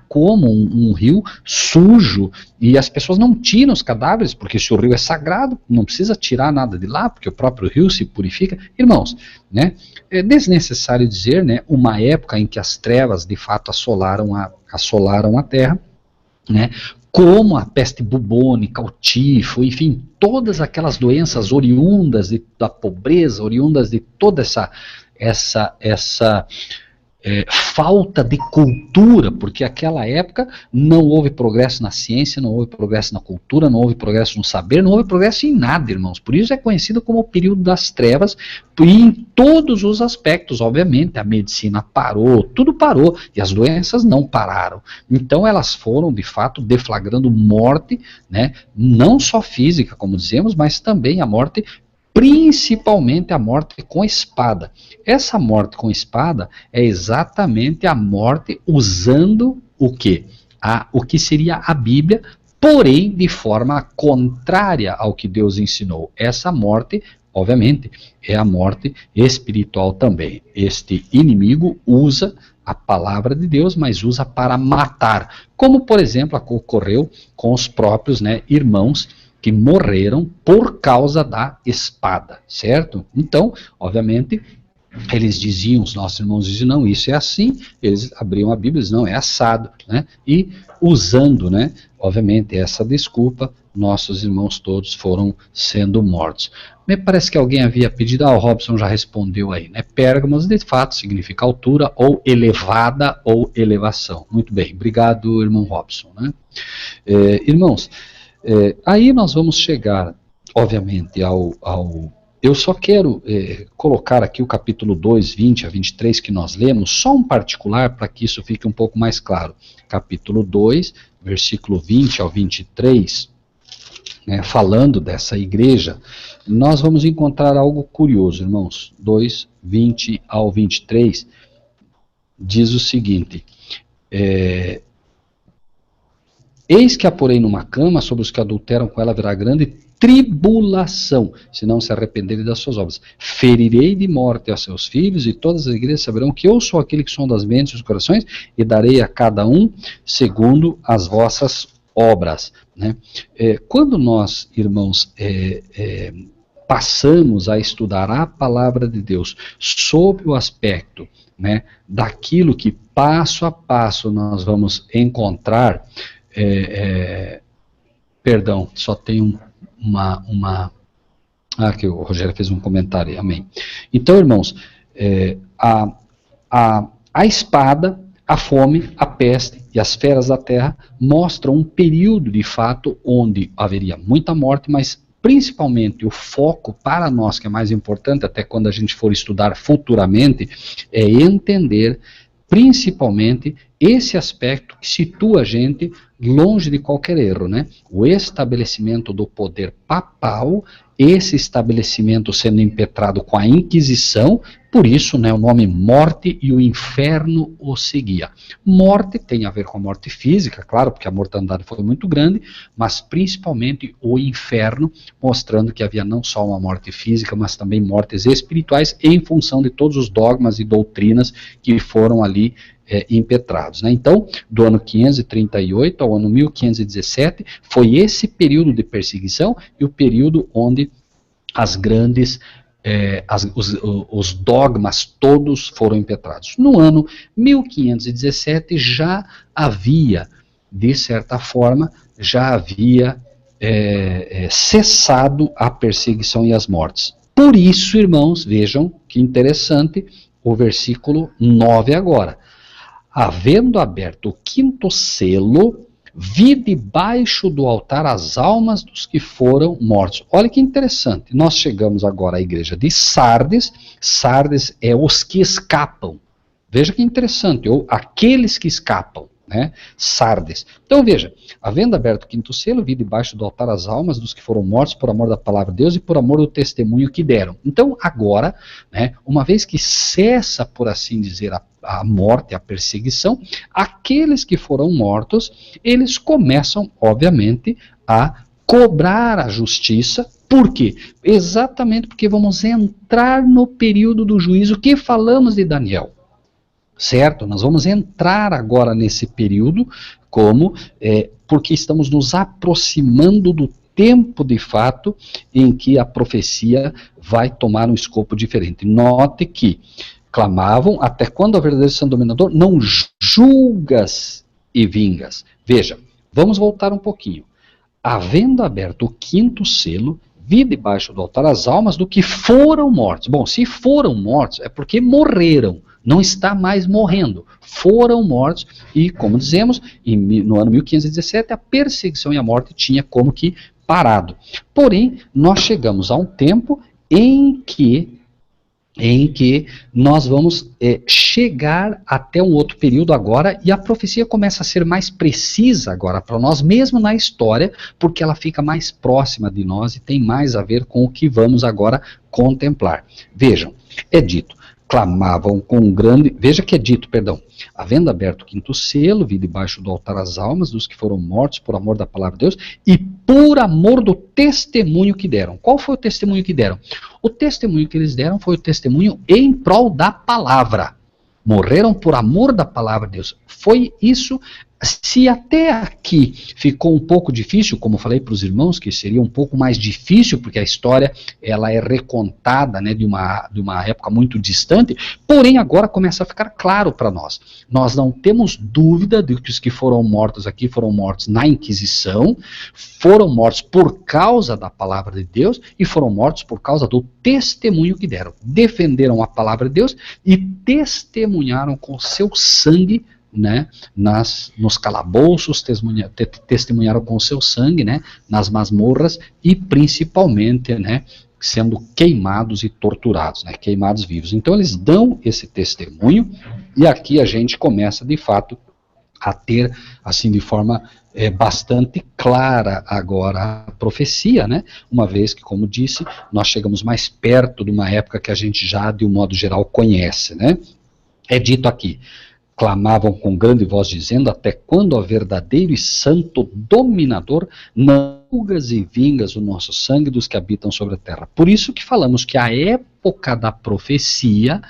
como um rio sujo, e as pessoas não tiram os cadáveres, porque se o rio é sagrado, não precisa tirar nada de lá, porque o próprio rio se purifica. Irmãos, né, é desnecessário dizer, né, uma época em que as trevas de fato assolaram a terra, né, como a peste bubônica, o tifo, enfim, todas aquelas doenças oriundas da pobreza, oriundas de toda essa falta de cultura, porque naquela época não houve progresso na ciência, não houve progresso na cultura, não houve progresso no saber, não houve progresso em nada, irmãos. Por isso é conhecido como o período das trevas, e em todos os aspectos, obviamente, a medicina parou, tudo parou, e as doenças não pararam. Então elas foram, de fato, deflagrando morte, né, não só física, como dizemos, mas também a morte, principalmente a morte com espada. Essa morte com espada é exatamente a morte usando o quê? O que seria a Bíblia, porém de forma contrária ao que Deus ensinou. Essa morte, obviamente, é a morte espiritual também. Este inimigo usa a palavra de Deus, mas usa para matar, como por exemplo ocorreu com os próprios, né, irmãos que morreram por causa da espada, certo? Então, obviamente, eles diziam, os nossos irmãos diziam, não, isso é assim, eles abriam a Bíblia e diziam, não, é assado, né? E usando, né, obviamente, essa desculpa, nossos irmãos todos foram sendo mortos. Me parece que alguém havia pedido, o Robson já respondeu aí, né? Pérgamos, de fato, significa altura, ou elevada, ou elevação. Muito bem, obrigado, irmão Robson, né? Irmãos, aí nós vamos chegar, obviamente, eu só quero colocar aqui o capítulo 2, 20 a 23 que nós lemos, só um particular para que isso fique um pouco mais claro. Capítulo 2, versículo 20 ao 23, né, falando dessa igreja, nós vamos encontrar algo curioso, irmãos. 2, 20 ao 23, diz o seguinte: eis que a porei numa cama, sobre os que adulteram com ela haverá grande tribulação, se não se arrependerem das suas obras. Ferirei de morte a seus filhos, e todas as igrejas saberão que eu sou aquele que sonda as mentes e os corações, e darei a cada um segundo as vossas obras. Né? Quando nós, irmãos, passamos a estudar a palavra de Deus sob o aspecto, né, daquilo que passo a passo nós vamos encontrar Perdão, só tem que o Rogério fez um comentário aí, amém. Então, irmãos, a espada, a fome, a peste e as feras da terra mostram um período, de fato, onde haveria muita morte, mas principalmente o foco para nós, que é mais importante, até quando a gente for estudar futuramente, é entender principalmente esse aspecto que situa a gente longe de qualquer erro, né? O estabelecimento do poder papal, esse estabelecimento sendo impetrado com a Inquisição, por isso, né, o nome morte e o inferno o seguia. Morte tem a ver com a morte física, claro, porque a mortandade foi muito grande, mas principalmente o inferno, mostrando que havia não só uma morte física, mas também mortes espirituais, em função de todos os dogmas e doutrinas que foram ali impetrados, né? Então, do ano 538 ao ano 1517, foi esse período de perseguição e o período onde as grandes, os dogmas todos foram impetrados. No ano 1517 já havia, de certa forma, cessado a perseguição e as mortes. Por isso, irmãos, vejam que interessante o versículo 9 agora. Havendo aberto o quinto selo, vi debaixo do altar as almas dos que foram mortos. Olha que interessante, nós chegamos agora à igreja de Sardes. Sardes é os que escapam. Veja que interessante, ou aqueles que escapam, né? Sardes. Então veja, havendo aberto o quinto selo, vi debaixo do altar as almas dos que foram mortos por amor da palavra de Deus e por amor do testemunho que deram. Então agora, né, uma vez que cessa, por assim dizer, a morte, a perseguição, aqueles que foram mortos, eles começam, obviamente, a cobrar a justiça. Por quê? Exatamente porque vamos entrar no período do juízo que falamos de Daniel. Certo? Nós vamos entrar agora nesse período, porque estamos nos aproximando do tempo de fato em que a profecia vai tomar um escopo diferente. Note que clamavam, até quando o verdadeiro santo dominador não julgas e vingas. Veja, vamos voltar um pouquinho. Havendo aberto o quinto selo, vi debaixo do altar as almas do que foram mortos. Bom, se foram mortos é porque morreram. Não está mais morrendo, foram mortos e, como dizemos, no ano 1517 a perseguição e a morte tinha como que parado. Porém, nós chegamos a um tempo em que nós vamos chegar até um outro período agora, e a profecia começa a ser mais precisa agora para nós, mesmo na história, porque ela fica mais próxima de nós e tem mais a ver com o que vamos agora contemplar. Vejam, é dito, clamavam com grande... Veja que é dito, perdão. Havendo aberto o quinto selo, vi debaixo do altar as almas dos que foram mortos por amor da palavra de Deus e por amor do testemunho que deram. Qual foi o testemunho que deram? O testemunho que eles deram foi o testemunho em prol da palavra. Morreram por amor da palavra de Deus. Foi isso. Se até aqui ficou um pouco difícil, como falei para os irmãos, que seria um pouco mais difícil, porque a história ela é recontada, né, de uma época muito distante, porém agora começa a ficar claro para nós. Nós não temos dúvida de que os que foram mortos aqui foram mortos na Inquisição, foram mortos por causa da palavra de Deus e foram mortos por causa do testemunho que deram. Defenderam a palavra de Deus e testemunharam com seu sangue, né, nos calabouços, testemunharam com seu sangue, né, nas masmorras e principalmente, né, sendo queimados e torturados, né, queimados vivos. Então eles dão esse testemunho e aqui a gente começa de fato a ter, assim, de forma bastante clara agora a profecia, né, uma vez que, como disse, nós chegamos mais perto de uma época que a gente já, de um modo geral, conhece, né. É dito aqui, clamavam com grande voz dizendo, até quando o verdadeiro e santo dominador não julgas e vingas o nosso sangue dos que habitam sobre a terra. Por isso que falamos que a época da profecia,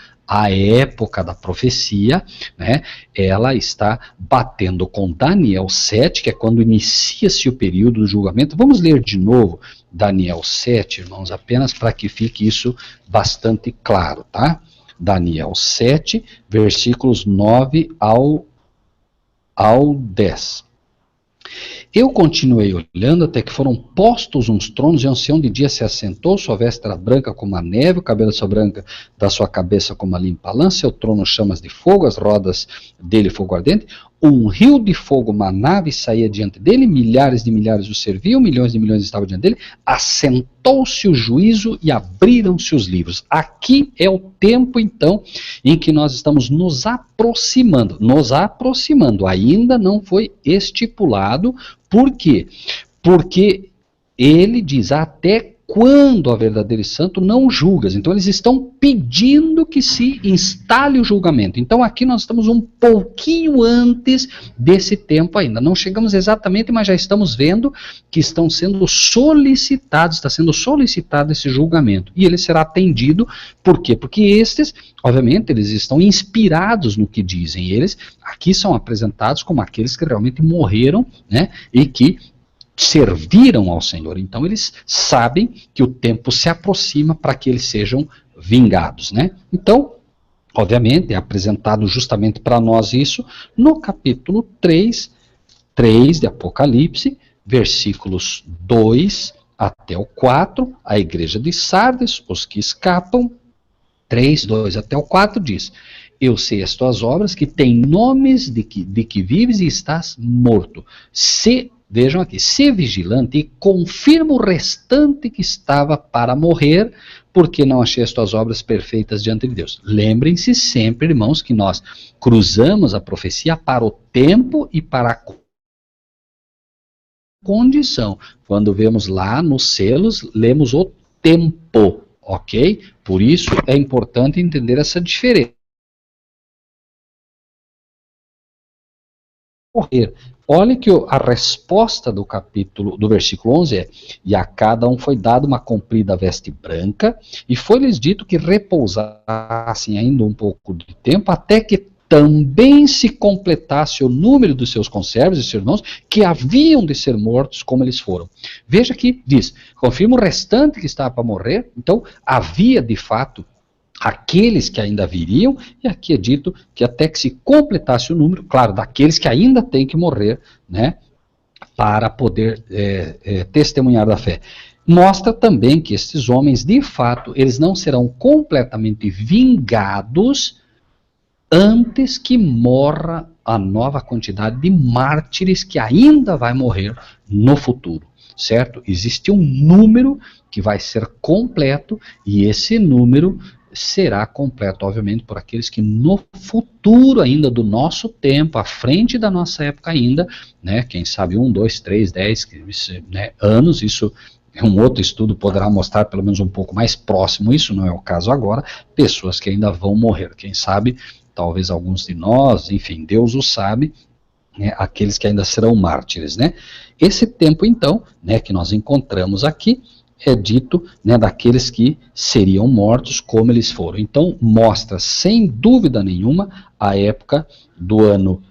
né, ela está batendo com Daniel 7, que é quando inicia-se o período do julgamento. Vamos ler de novo Daniel 7, irmãos, apenas para que fique isso bastante claro, tá? Daniel 7, versículos 9 ao 10. Eu continuei olhando até que foram postos uns tronos, e o ancião de dia se assentou, sua veste era branca como a neve, o cabelo da sua cabeça como a limpa lã, seu trono chamas de fogo, as rodas dele fogo ardente, um rio de fogo manava e saía diante dele, milhares de milhares o serviam, milhões de milhões estavam diante dele, assentou-se o juízo e abriram-se os livros. Aqui é o tempo, então, em que nós estamos nos aproximando, ainda não foi estipulado. Por quê? Porque ele diz, até quando, ó verdadeiro e santo, não julgas. Então eles estão pedindo que se instale o julgamento. Então aqui nós estamos um pouquinho antes desse tempo ainda. Não chegamos exatamente, mas já estamos vendo que estão sendo solicitados, está sendo solicitado esse julgamento. E ele será atendido, por quê? Porque estes, obviamente, eles estão inspirados no que dizem. Eles aqui são apresentados como aqueles que realmente morreram, né, e que serviram ao Senhor. Então eles sabem que o tempo se aproxima para que eles sejam vingados, né? Então, obviamente, é apresentado justamente para nós isso no capítulo 3 de Apocalipse, versículos 2 até o 4, a igreja de Sardes, os que escapam, 3, 2 até o 4 diz: eu sei as tuas obras, que têm nomes de que vives e estás morto. Vejam aqui, se vigilante e confirma o restante que estava para morrer, porque não achei as tuas obras perfeitas diante de Deus. Lembrem-se sempre, irmãos, que nós cruzamos a profecia para o tempo e para a condição. Quando vemos lá nos selos, lemos o tempo, ok? Por isso é importante entender essa diferença. Morrer. Olha que a resposta do versículo 11 é: e a cada um foi dado uma comprida veste branca, e foi-lhes dito que repousassem ainda um pouco de tempo, até que também se completasse o número dos seus conservos e seus irmãos, que haviam de ser mortos como eles foram. Veja que diz, confirma o restante que estava para morrer. Então havia de fato aqueles que ainda viriam, e aqui é dito que até que se completasse o número, claro, daqueles que ainda têm que morrer, né, para poder testemunhar da fé. Mostra também que esses homens, de fato, eles não serão completamente vingados antes que morra a nova quantidade de mártires que ainda vai morrer no futuro, certo? Existe um número que vai ser completo, e esse número será completo, obviamente, por aqueles que no futuro ainda do nosso tempo, à frente da nossa época ainda, né, quem sabe 1, 2, 3, 10 né, anos, isso é um outro estudo, poderá mostrar pelo menos um pouco mais próximo, isso não é o caso agora, pessoas que ainda vão morrer, quem sabe, talvez alguns de nós, enfim, Deus o sabe, né, aqueles que ainda serão mártires, né. Esse tempo, então, né, que nós encontramos aqui, é dito, né, daqueles que seriam mortos como eles foram. Então mostra sem dúvida nenhuma a época do ano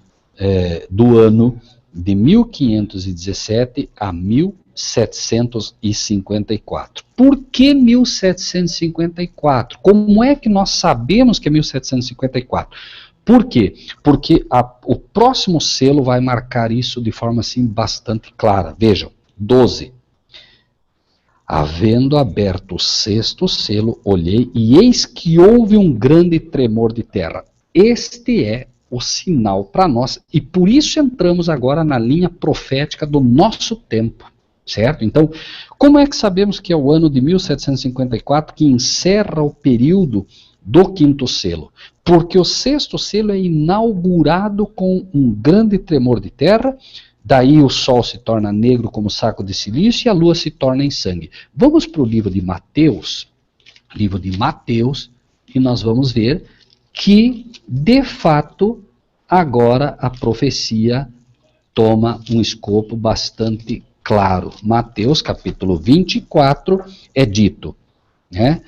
de 1517 a 1754. Por que 1754? Como é que nós sabemos que é 1754? Por quê? Porque o próximo selo vai marcar isso de forma assim bastante clara. Vejam, 12. Havendo aberto o sexto selo, olhei, e eis que houve um grande tremor de terra. Este é o sinal para nós, e por isso entramos agora na linha profética do nosso tempo, certo? Então, como é que sabemos que é o ano de 1754 que encerra o período do quinto selo? Porque o sexto selo é inaugurado com um grande tremor de terra. Daí o sol se torna negro como saco de silício e a lua se torna em sangue. Vamos para o livro de Mateus, e nós vamos ver que, de fato, agora a profecia toma um escopo bastante claro. Mateus, capítulo 24, é dito, né?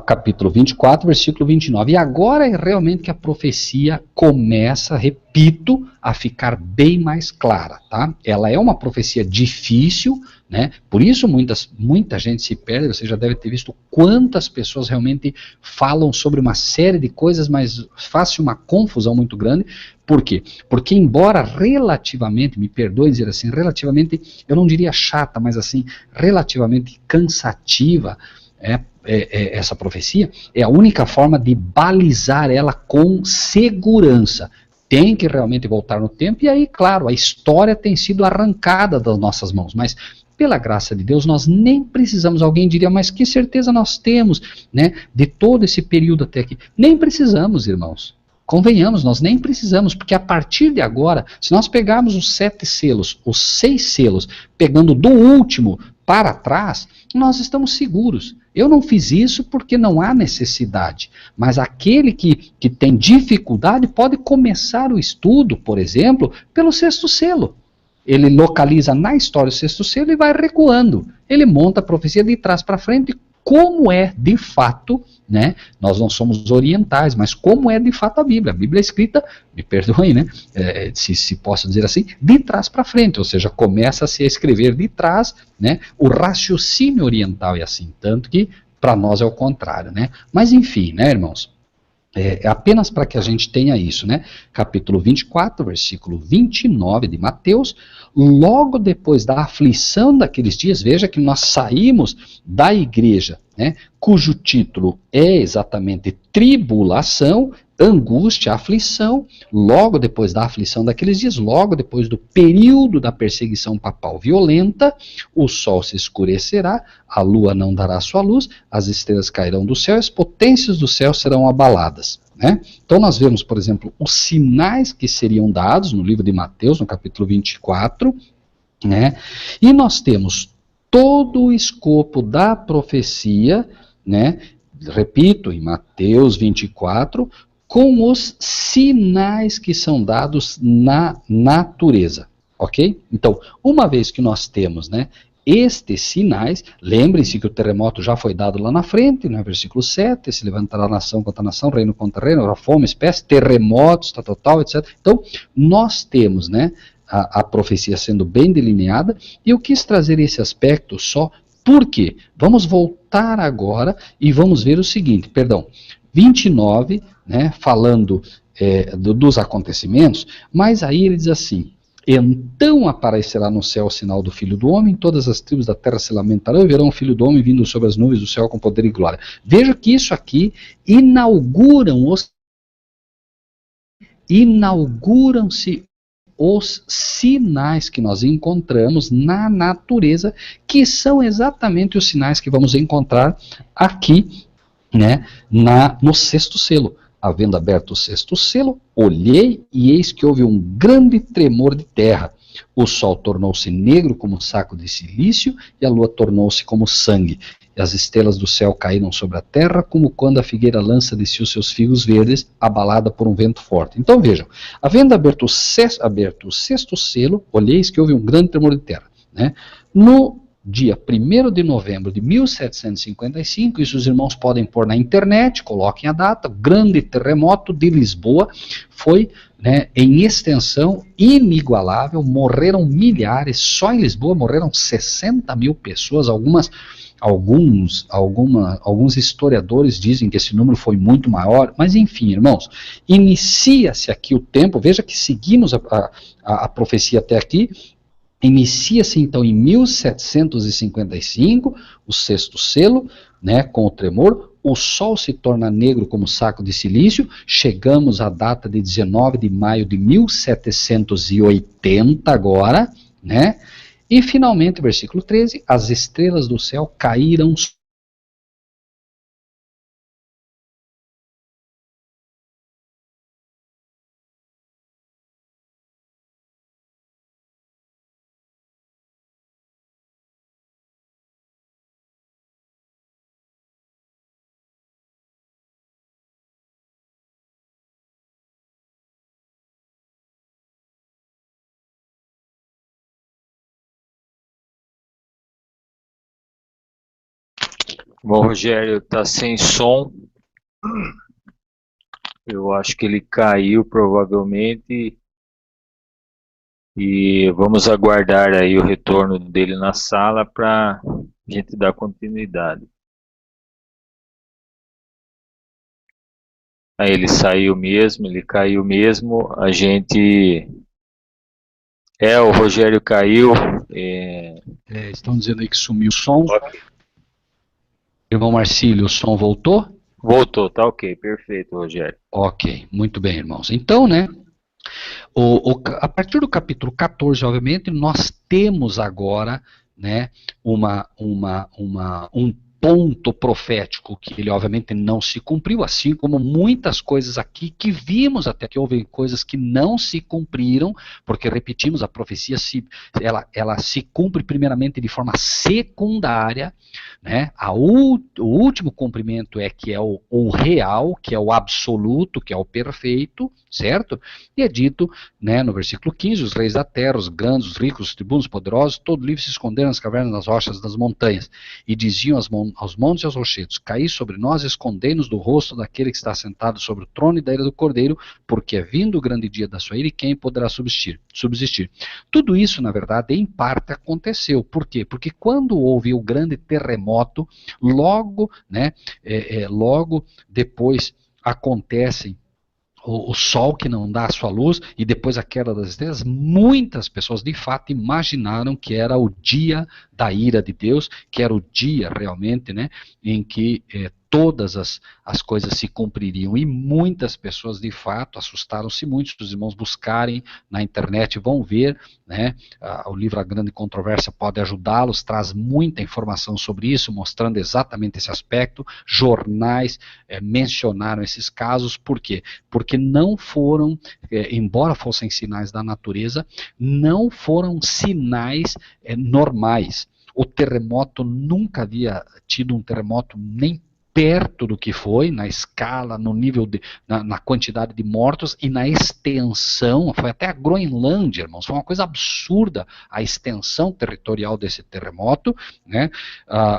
Capítulo 24, versículo 29. E agora é realmente que a profecia começa, repito, a ficar bem mais clara, tá? Ela é uma profecia difícil, né? Por isso muita gente se perde. Você já deve ter visto quantas pessoas realmente falam sobre uma série de coisas, mas faz uma confusão muito grande. Por quê? Porque embora relativamente, me perdoe dizer assim, relativamente, eu não diria chata, mas assim, relativamente cansativa, essa profecia, é a única forma de balizar ela com segurança. Tem que realmente voltar no tempo, e aí, claro, a história tem sido arrancada das nossas mãos, mas pela graça de Deus, nós nem precisamos. Alguém diria, mas que certeza nós temos, né, de todo esse período até aqui? Nem precisamos, irmãos. Convenhamos, nós nem precisamos, porque a partir de agora, se nós pegarmos os 7 selos, os 6 selos, pegando do último para trás, nós estamos seguros. Eu não fiz isso porque não há necessidade, mas aquele que tem dificuldade pode começar o estudo, por exemplo, pelo 6º selo. Ele localiza na história o 6º selo e vai recuando. Ele monta a profecia de trás para frente, como é de fato, né? Nós não somos orientais, mas como é de fato a Bíblia. A Bíblia é escrita, me perdoem, né? Se posso dizer assim, de trás para frente, ou seja, começa-se a escrever de trás, né? O raciocínio oriental é assim, tanto que para nós é o contrário, né? Mas enfim, né, irmãos? Apenas para que a gente tenha isso, né? Capítulo 24, versículo 29 de Mateus, logo depois da aflição daqueles dias, veja que nós saímos da igreja, né, cujo título é exatamente tribulação, angústia, aflição, logo depois da aflição daqueles dias, logo depois do período da perseguição papal violenta, o sol se escurecerá, a lua não dará sua luz, as estrelas cairão do céu, as potências do céu serão abaladas. Né? Então nós vemos, por exemplo, os sinais que seriam dados no livro de Mateus, no capítulo 24, né? E nós temos todo o escopo da profecia, né? Repito, em Mateus 24, com os sinais que são dados na natureza, ok? Então, uma vez que nós temos, né, estes sinais, lembrem-se que o terremoto já foi dado lá na frente, no versículo 7, se levantará nação contra nação, reino contra reino, haverá fome, espécie, terremotos, tal, etc. Então, nós temos, né, a profecia sendo bem delineada, e eu quis trazer esse aspecto só porque vamos voltar agora e vamos ver o seguinte, 29, né, falando dos acontecimentos, mas aí ele diz assim: então aparecerá no céu o sinal do Filho do Homem, todas as tribos da terra se lamentarão e verão o Filho do Homem vindo sobre as nuvens do céu com poder e glória. Veja que isso aqui inauguram-se os sinais que nós encontramos na natureza, que são exatamente os sinais que vamos encontrar aqui, né, no 6º selo. Havendo aberto o 6º selo, olhei e eis que houve um grande tremor de terra. O sol tornou-se negro como um saco de silício e a lua tornou-se como sangue. E as estrelas do céu caíram sobre a terra, como quando a figueira lança de si os seus figos verdes, abalada por um vento forte. Então vejam, havendo aberto o 6º selo, olheis que houve um grande tremor de terra. Né? No dia 1º de novembro de 1755, isso os irmãos podem pôr na internet, coloquem a data, o grande terremoto de Lisboa foi, né, em extensão inigualável, morreram milhares, só em Lisboa morreram 60 mil pessoas, alguns historiadores dizem que esse número foi muito maior, mas enfim, irmãos, inicia-se aqui o tempo, veja que seguimos a profecia até aqui. Inicia-se então em 1755, o 6º selo, né, com o tremor, o sol se torna negro como saco de silício, chegamos à data de 19 de maio de 1780 agora, né, e finalmente, versículo 13, as estrelas do céu caíram Bom, Rogério, tá sem som. Eu acho que ele caiu provavelmente. E vamos aguardar aí o retorno dele na sala para a gente dar continuidade. Aí ele saiu mesmo, ele caiu mesmo, a gente... o Rogério caiu. Estão dizendo aí que sumiu o som. Ok. Irmão Marcílio, o som voltou? Voltou, tá ok, perfeito, Rogério. Ok, muito bem, irmãos. Então, né, a partir do capítulo 14, obviamente, nós temos agora, né, um ponto profético que ele obviamente não se cumpriu, assim como muitas coisas aqui que vimos até que houve coisas que não se cumpriram, porque repetimos, a profecia ela se cumpre primeiramente de forma secundária, né? O último cumprimento que é o real, que é o absoluto, que é o perfeito, certo? E é dito, né, no versículo 15, os reis da terra, os grandes, os ricos, os tribunos, os poderosos, todo livre se esconderam nas cavernas, nas rochas, das montanhas, e diziam aos montes e aos rochedos, caí sobre nós, escondei-nos do rosto daquele que está sentado sobre o trono e da ira do cordeiro, porque é vindo o grande dia da sua ira, e quem poderá subsistir? Tudo isso, na verdade, em parte aconteceu. Por quê? Porque quando houve o grande terremoto, logo, né, logo depois acontecem o sol que não dá a sua luz e depois a queda das estrelas, muitas pessoas de fato imaginaram que era o dia da ira de Deus, que era o dia realmente, né, em que todas as coisas se cumpririam, e muitas pessoas de fato assustaram-se muito. Se os irmãos buscarem na internet vão ver, né, o livro A Grande Controvérsia pode ajudá-los, traz muita informação sobre isso, mostrando exatamente esse aspecto. Jornais mencionaram esses casos. Por quê? Porque não foram, embora fossem sinais da natureza, não foram sinais normais. O terremoto nunca havia tido um terremoto nem perto do que foi, na escala, no nível, na quantidade de mortos e na extensão. Foi até a Groenlândia, irmãos, foi uma coisa absurda a extensão territorial desse terremoto, né?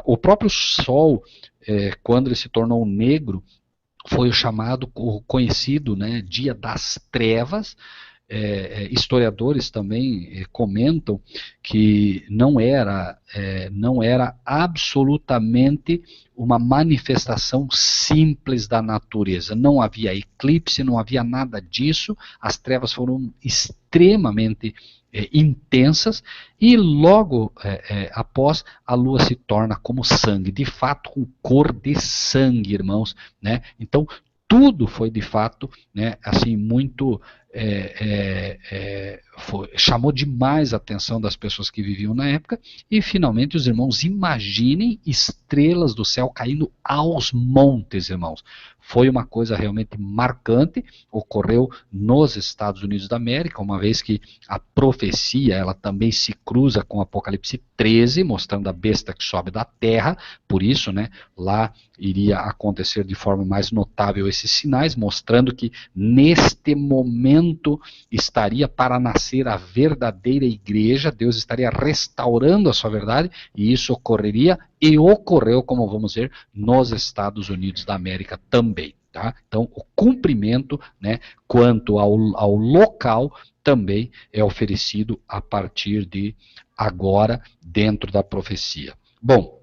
O próprio Sol, quando ele se tornou negro, foi o chamado, o conhecido, né, Dia das Trevas. Historiadores também comentam que não era absolutamente uma manifestação simples da natureza. Não havia eclipse, não havia nada disso. As trevas foram extremamente intensas, e logo após a lua se torna como sangue, de fato com cor de sangue, irmãos, né? Então tudo foi de fato, né, assim, muito chamou demais a atenção das pessoas que viviam na época. E finalmente os irmãos imaginem estrelas do céu caindo aos montes, irmãos. Foi uma coisa realmente marcante, ocorreu nos Estados Unidos da América, uma vez que a profecia ela também se cruza com Apocalipse 13, mostrando a besta que sobe da terra. Por isso, né, lá iria acontecer de forma mais notável esses sinais, mostrando que neste momento estaria para nascer a verdadeira igreja, Deus estaria restaurando a sua verdade, e isso ocorreria, e ocorreu, como vamos ver, nos Estados Unidos da América também. Tá? Então, o cumprimento, né, quanto ao local também é oferecido a partir de agora, dentro da profecia. Bom,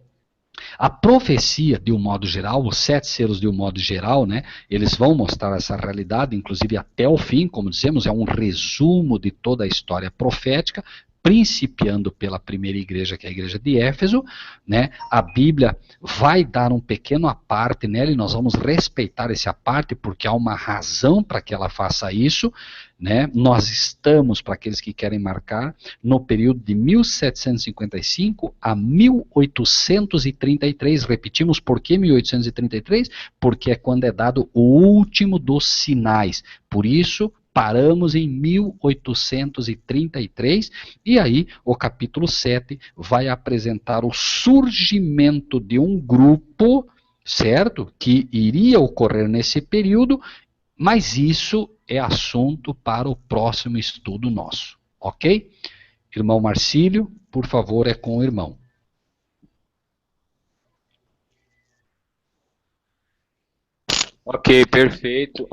a profecia, de um modo geral, os 7 selos de um modo geral, né, eles vão mostrar essa realidade, inclusive até o fim, como dizemos, é um resumo de toda a história profética, principiando pela primeira igreja, que é a igreja de Éfeso, né? A Bíblia vai dar um pequeno aparte nela, e nós vamos respeitar esse aparte, porque há uma razão para que ela faça isso, né? Nós estamos, para aqueles que querem marcar, no período de 1755 a 1833, repetimos, por que 1833? Porque é quando é dado o último dos sinais, por isso paramos em 1833, e aí o capítulo 7 vai apresentar o surgimento de um grupo, certo? Que iria ocorrer nesse período, mas isso é assunto para o próximo estudo nosso, ok? Irmão Marcílio, por favor, é com o irmão. Ok, perfeito.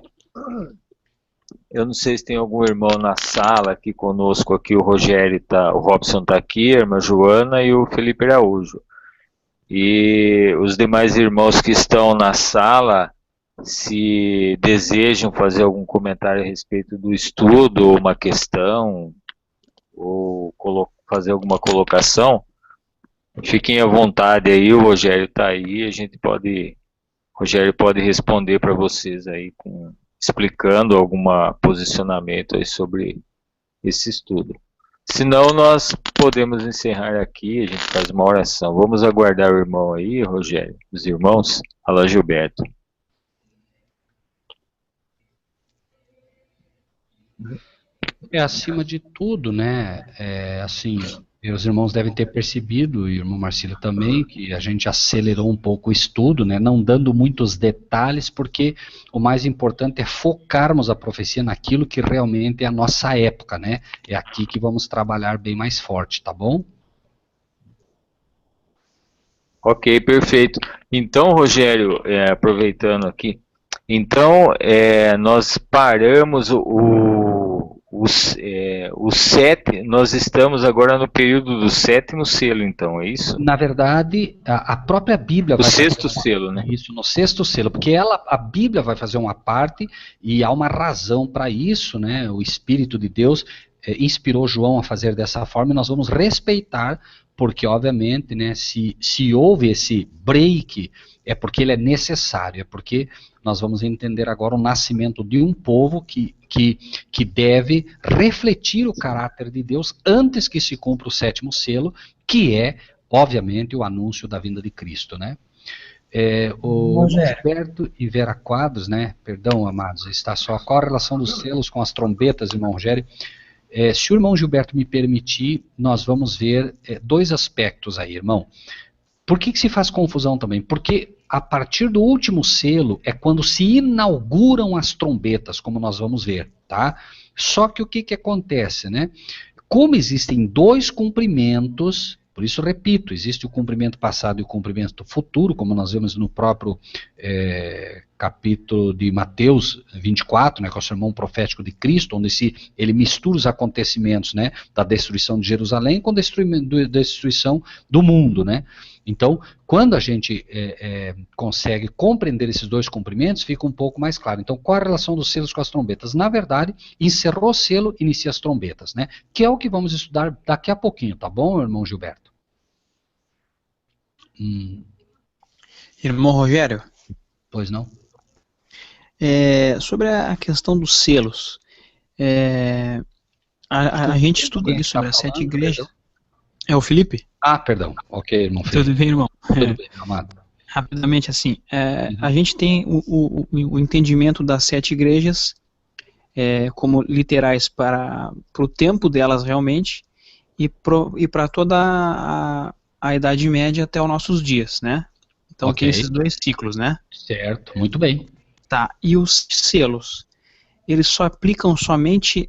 Eu não sei se tem algum irmão na sala aqui conosco, aqui o Rogério tá, o Robson está aqui, a irmã Joana e o Felipe Araújo. E os demais irmãos que estão na sala, se desejam fazer algum comentário a respeito do estudo, ou uma questão, ou fazer alguma colocação, fiquem à vontade aí, o Rogério está aí, o Rogério pode responder para vocês aí, explicando algum posicionamento aí sobre esse estudo. Senão nós podemos encerrar aqui, a gente faz uma oração. Vamos aguardar o irmão aí, Rogério, os irmãos. Alô, Gilberto. Acima de tudo, né, assim, os irmãos devem ter percebido, e o irmão Marcílio também, que a gente acelerou um pouco o estudo, né, não dando muitos detalhes, porque o mais importante é focarmos a profecia naquilo que realmente é a nossa época, né, é aqui que vamos trabalhar bem mais forte, tá bom? Ok, perfeito. Então, Rogério, aproveitando aqui, então nós paramos nós estamos agora no período do sétimo selo, então, é isso? Na verdade, a própria Bíblia vai fazer... O sexto selo, né? Isso, no sexto selo, porque a Bíblia vai fazer uma parte, e há uma razão para isso, né? O Espírito de Deus inspirou João a fazer dessa forma, e nós vamos respeitar, porque, obviamente, né, se houve esse break, é porque ele é necessário, é porque nós vamos entender agora o nascimento de um povo que deve refletir o caráter de Deus antes que se cumpra o sétimo selo, que é, obviamente, o anúncio da vinda de Cristo, né? O Gilberto e Vera Quadros, né? Perdão, amados, está só qual a relação dos selos com as trombetas, irmão Rogério? Se o irmão Gilberto me permitir, nós vamos ver dois aspectos aí, irmão. Por que se faz confusão também? Porque a partir do último selo é quando se inauguram as trombetas, como nós vamos ver, tá? Só que o que acontece, né? Como existem dois cumprimentos, por isso repito, existe o cumprimento passado e o cumprimento futuro, como nós vemos no próprio capítulo de Mateus 24, né, que é o sermão profético de Cristo, onde ele mistura os acontecimentos, né, da destruição de Jerusalém com a destruição do mundo, né? Então, quando a gente consegue compreender esses dois cumprimentos, fica um pouco mais claro. Então, qual a relação dos selos com as trombetas? Na verdade, encerrou o selo, inicia as trombetas, né? Que é o que vamos estudar daqui a pouquinho, tá bom, irmão Gilberto? Irmão Rogério? Pois não? Sobre a questão dos selos, a gente estuda ali sobre as 7 igrejas. Perdão? É o Felipe? Ah, perdão. Ok, irmão Felipe. Tudo bem, irmão? Tudo bem, amado. Rapidamente, assim, a gente tem o entendimento das 7 igrejas como literais para o tempo delas realmente e para toda a Idade Média até os nossos dias, né? Então tem esses dois ciclos, né? Certo, muito bem. Tá, e os selos, eles só aplicam somente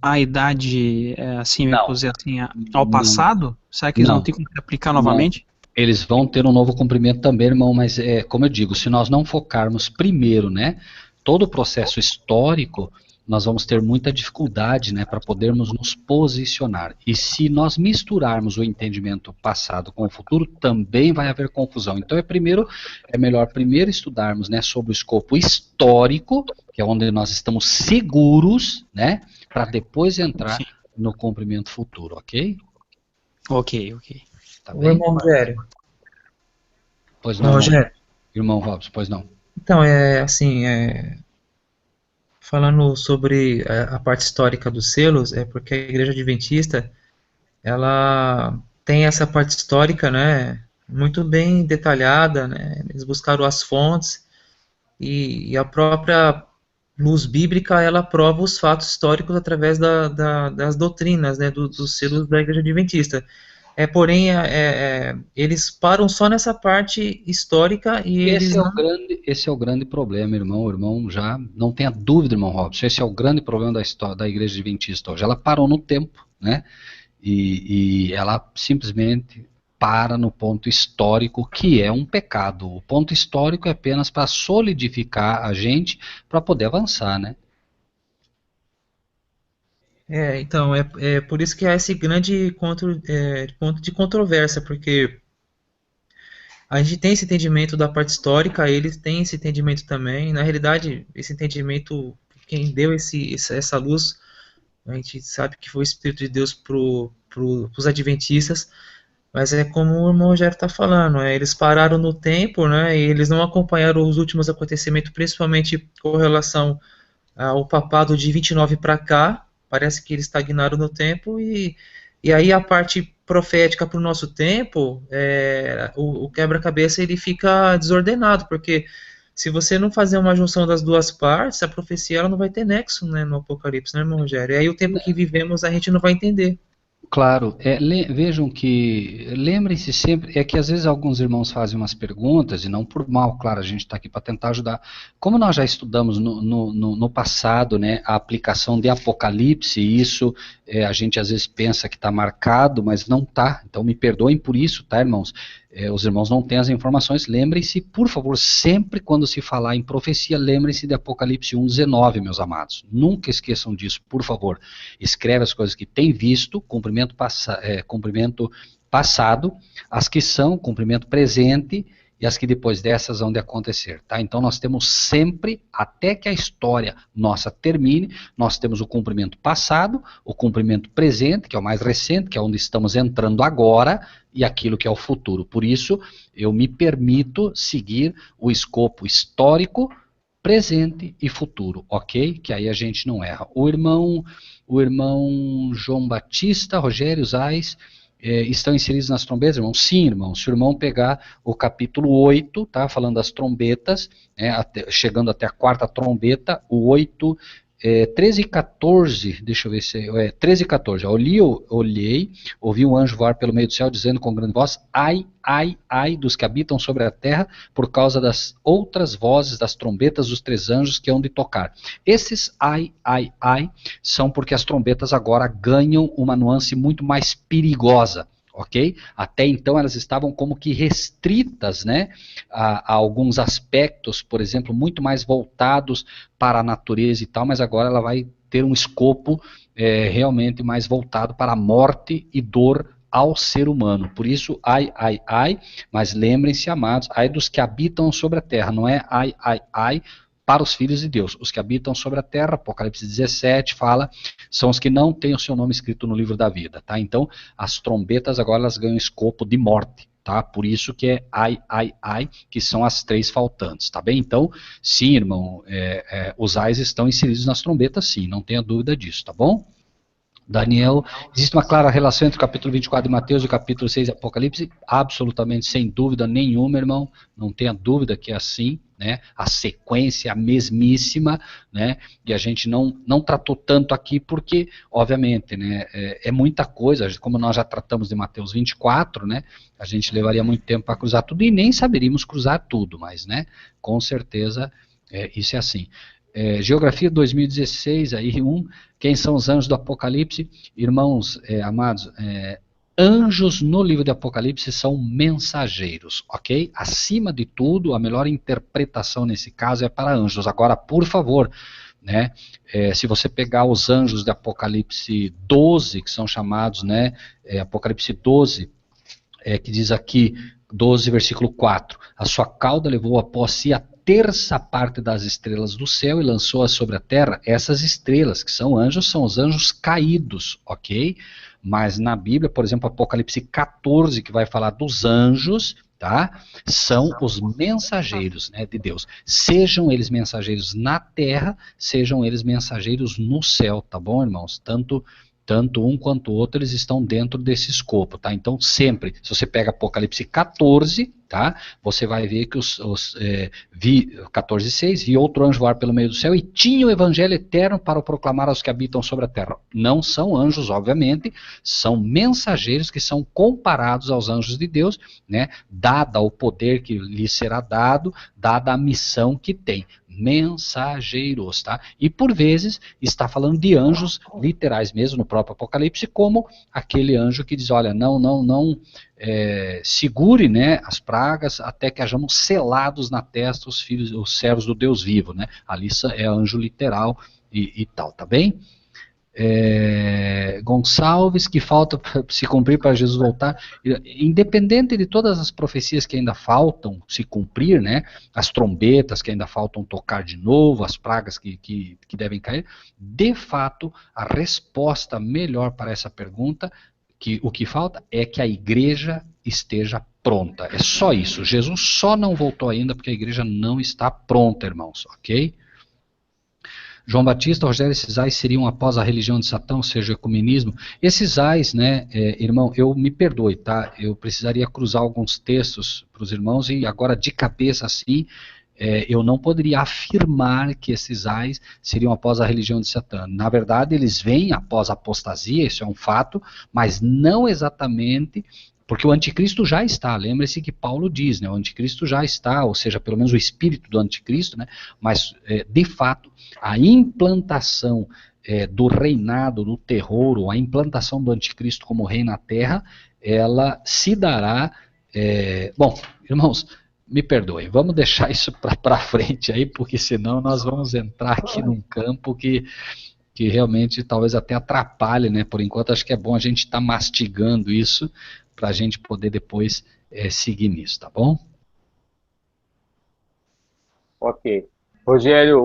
à idade, assim, dizer assim, ao passado? Será que eles não têm como aplicar novamente? Eles vão ter um novo cumprimento também, irmão, mas como eu digo, se nós não focarmos primeiro, né, todo o processo histórico, nós vamos ter muita dificuldade, né, para podermos nos posicionar. E se nós misturarmos o entendimento passado com o futuro, também vai haver confusão. Então é melhor primeiro estudarmos, né, sobre o escopo histórico, que é onde nós estamos seguros, né, para depois entrar no cumprimento futuro, ok? Ok. Tá bem? O irmão Rogério. Pois não, Rogério. Irmão Robson, pois não. Então, falando sobre a parte histórica dos selos, é porque a Igreja Adventista, ela tem essa parte histórica, né, muito bem detalhada, né, eles buscaram as fontes, e a própria luz bíblica, ela prova os fatos históricos através das doutrinas, né, dos selos da Igreja Adventista. Porém, eles param só nessa parte histórica e esse é o grande problema, irmão. O irmão já não tenha dúvida, irmão Robson. Esse é o grande problema da história da Igreja Adventista hoje. Ela parou no tempo, né? E ela simplesmente para no ponto histórico, que é um pecado. O ponto histórico é apenas para solidificar a gente para poder avançar, né? Então, é por isso que há esse grande ponto de controvérsia, porque a gente tem esse entendimento da parte histórica, eles têm esse entendimento também. Na realidade, esse entendimento, quem deu essa luz, a gente sabe que foi o Espírito de Deus para os adventistas, mas é como o irmão Rogério está falando, eles pararam no tempo, né, e eles não acompanharam os últimos acontecimentos, principalmente com relação ao papado de 29 para cá, parece que eles estagnaram no tempo, e aí a parte profética para o nosso tempo, o quebra-cabeça ele fica desordenado, porque se você não fazer uma junção das duas partes, a profecia ela não vai ter nexo, né, no Apocalipse, né, irmão Rogério? E aí o tempo que vivemos a gente não vai entender. Claro, vejam que, lembrem-se sempre, é que às vezes alguns irmãos fazem umas perguntas, e não por mal, claro, a gente está aqui para tentar ajudar. Como nós já estudamos no passado, né, a aplicação de Apocalipse, e isso a gente às vezes pensa que está marcado, mas não está, então me perdoem por isso, tá, irmãos? Os irmãos não têm as informações, lembrem-se, por favor, sempre quando se falar em profecia, lembrem-se de Apocalipse 1:19, meus amados, nunca esqueçam disso, por favor. Escreve as coisas que tem visto, cumprimento passado, as que são cumprimento presente e as que depois dessas vão de acontecer, tá? Então nós temos sempre, até que a história nossa termine, nós temos o cumprimento passado, o cumprimento presente, que é o mais recente, que é onde estamos entrando agora, e aquilo que é o futuro. Por isso, eu me permito seguir o escopo histórico, presente e futuro, ok? Que aí a gente não erra. O irmão João Batista, Rogério Zais, estão inseridos nas trombetas, irmão? Sim, irmão. Se o irmão pegar o capítulo 8, tá? Falando das trombetas, chegando até a quarta trombeta, o 8, 13 e 14, deixa eu ver se 13 e 14. Olhei, ouvi um anjo voar pelo meio do céu, dizendo com grande voz: ai, ai, ai dos que habitam sobre a terra, por causa das outras vozes das trombetas dos 3 anjos que hão de tocar. Esses ai, ai, ai, são porque as trombetas agora ganham uma nuance muito mais perigosa. Ok? Até então elas estavam como que restritas, né, a alguns aspectos, por exemplo, muito mais voltados para a natureza e tal, mas agora ela vai ter um escopo realmente mais voltado para a morte e dor ao ser humano. Por isso, ai, ai, ai, mas lembrem-se, amados, ai dos que habitam sobre a terra, não é ai, ai, ai, para os filhos de Deus. Os que habitam sobre a terra, Apocalipse 17 fala, são os que não têm o seu nome escrito no livro da vida, tá? Então, as trombetas agora elas ganham escopo de morte, tá? Por isso que é ai, ai, ai, que são as 3 faltantes, tá bem? Então, sim, irmão, os ais estão inseridos nas trombetas, sim, não tenha dúvida disso, tá bom? Daniel, existe uma clara relação entre o capítulo 24 de Mateus e o capítulo 6 de Apocalipse? Absolutamente, sem dúvida nenhuma, irmão, não tenha dúvida que é assim, né? A sequência é a mesmíssima, né? E a gente não tratou tanto aqui porque, obviamente, né, é muita coisa, como nós já tratamos de Mateus 24, né? A gente levaria muito tempo para cruzar tudo e nem saberíamos cruzar tudo, mas, né, com certeza, isso é assim. Geografia 2016, aí quem são os anjos do Apocalipse? Irmãos amados, anjos no livro de Apocalipse são mensageiros, ok? Acima de tudo, a melhor interpretação nesse caso é para anjos. Agora, por favor, né, se você pegar os anjos de Apocalipse 12, que são chamados, né, Apocalipse 12, que diz aqui, 12, versículo 4, a sua cauda levou após si a terça parte das estrelas do céu e lançou-as sobre a terra. Essas estrelas, que são os anjos caídos, ok? Mas na Bíblia, por exemplo, Apocalipse 14, que vai falar dos anjos, tá? São os mensageiros, né, de Deus. Sejam eles mensageiros na terra, sejam eles mensageiros no céu, tá bom, irmãos? Tanto um quanto o outro, eles estão dentro desse escopo, tá? Então, sempre, se você pega Apocalipse 14, tá? Você vai ver que vi 14:6, vi outro anjo voar pelo meio do céu e tinha o evangelho eterno para o proclamar aos que habitam sobre a terra. Não são anjos, obviamente, são mensageiros que são comparados aos anjos de Deus, né? Dada o poder que lhes será dado, dada a missão que tem. Mensageiros, tá? E por vezes está falando de anjos literais mesmo no próprio Apocalipse, como aquele anjo que diz, olha, não segure, né, as pragas até que hajamos selados na testa os servos do Deus vivo, né? Ali é anjo literal e tal, tá bem? Gonçalves, que falta se cumprir para Jesus voltar. Independente de todas as profecias que ainda faltam se cumprir, né, as trombetas que ainda faltam tocar de novo, as pragas que devem cair, de fato, a resposta melhor para essa pergunta, que o que falta é que a igreja esteja pronta. É só isso. Jesus só não voltou ainda porque a igreja não está pronta, irmãos, ok? João Batista, Rogério, esses ais seriam após a religião de Satã, ou seja, o ecumenismo. Esses ais, né, irmão, eu me perdoe, tá? Eu precisaria cruzar alguns textos para os irmãos e agora de cabeça assim, eu não poderia afirmar que esses ais seriam após a religião de Satã. Na verdade, eles vêm após a apostasia, isso é um fato, mas não exatamente... Porque o anticristo já está, lembre-se que Paulo diz, né, o anticristo já está, ou seja, pelo menos o espírito do anticristo, né, mas de fato a implantação do reinado, do terror, ou a implantação do anticristo como rei na terra, ela se dará, bom, irmãos, me perdoem, vamos deixar isso para frente aí, porque senão nós vamos entrar aqui num campo que realmente talvez até atrapalhe, né, por enquanto acho que é bom a gente estar mastigando isso, para a gente poder depois seguir nisso, tá bom? Ok. Rogério,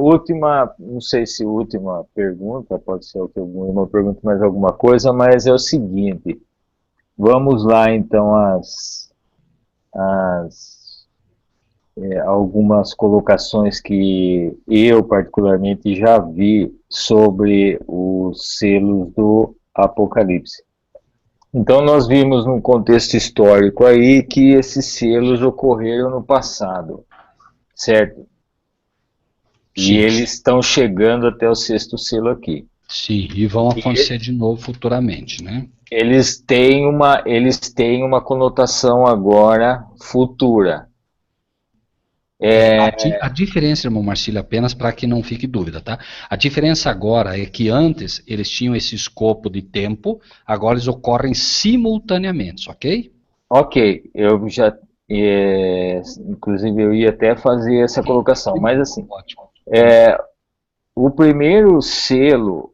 não sei se última pergunta, pode ser uma pergunta mais alguma coisa, mas é o seguinte, vamos lá então algumas colocações que eu particularmente já vi sobre os selos do Apocalipse. Então nós vimos num contexto histórico aí que esses selos ocorreram no passado, certo? Sim. E eles estão chegando até o 6º selo aqui. Sim, e vão acontecer de novo futuramente, né? Eles têm uma conotação agora futura. A diferença, irmão Marcílio, apenas para que não fique dúvida, tá? A diferença agora é que antes eles tinham esse escopo de tempo, agora eles ocorrem simultaneamente, ok? Ok, eu já, inclusive eu ia até fazer essa colocação, mas assim, Ótimo. O primeiro selo,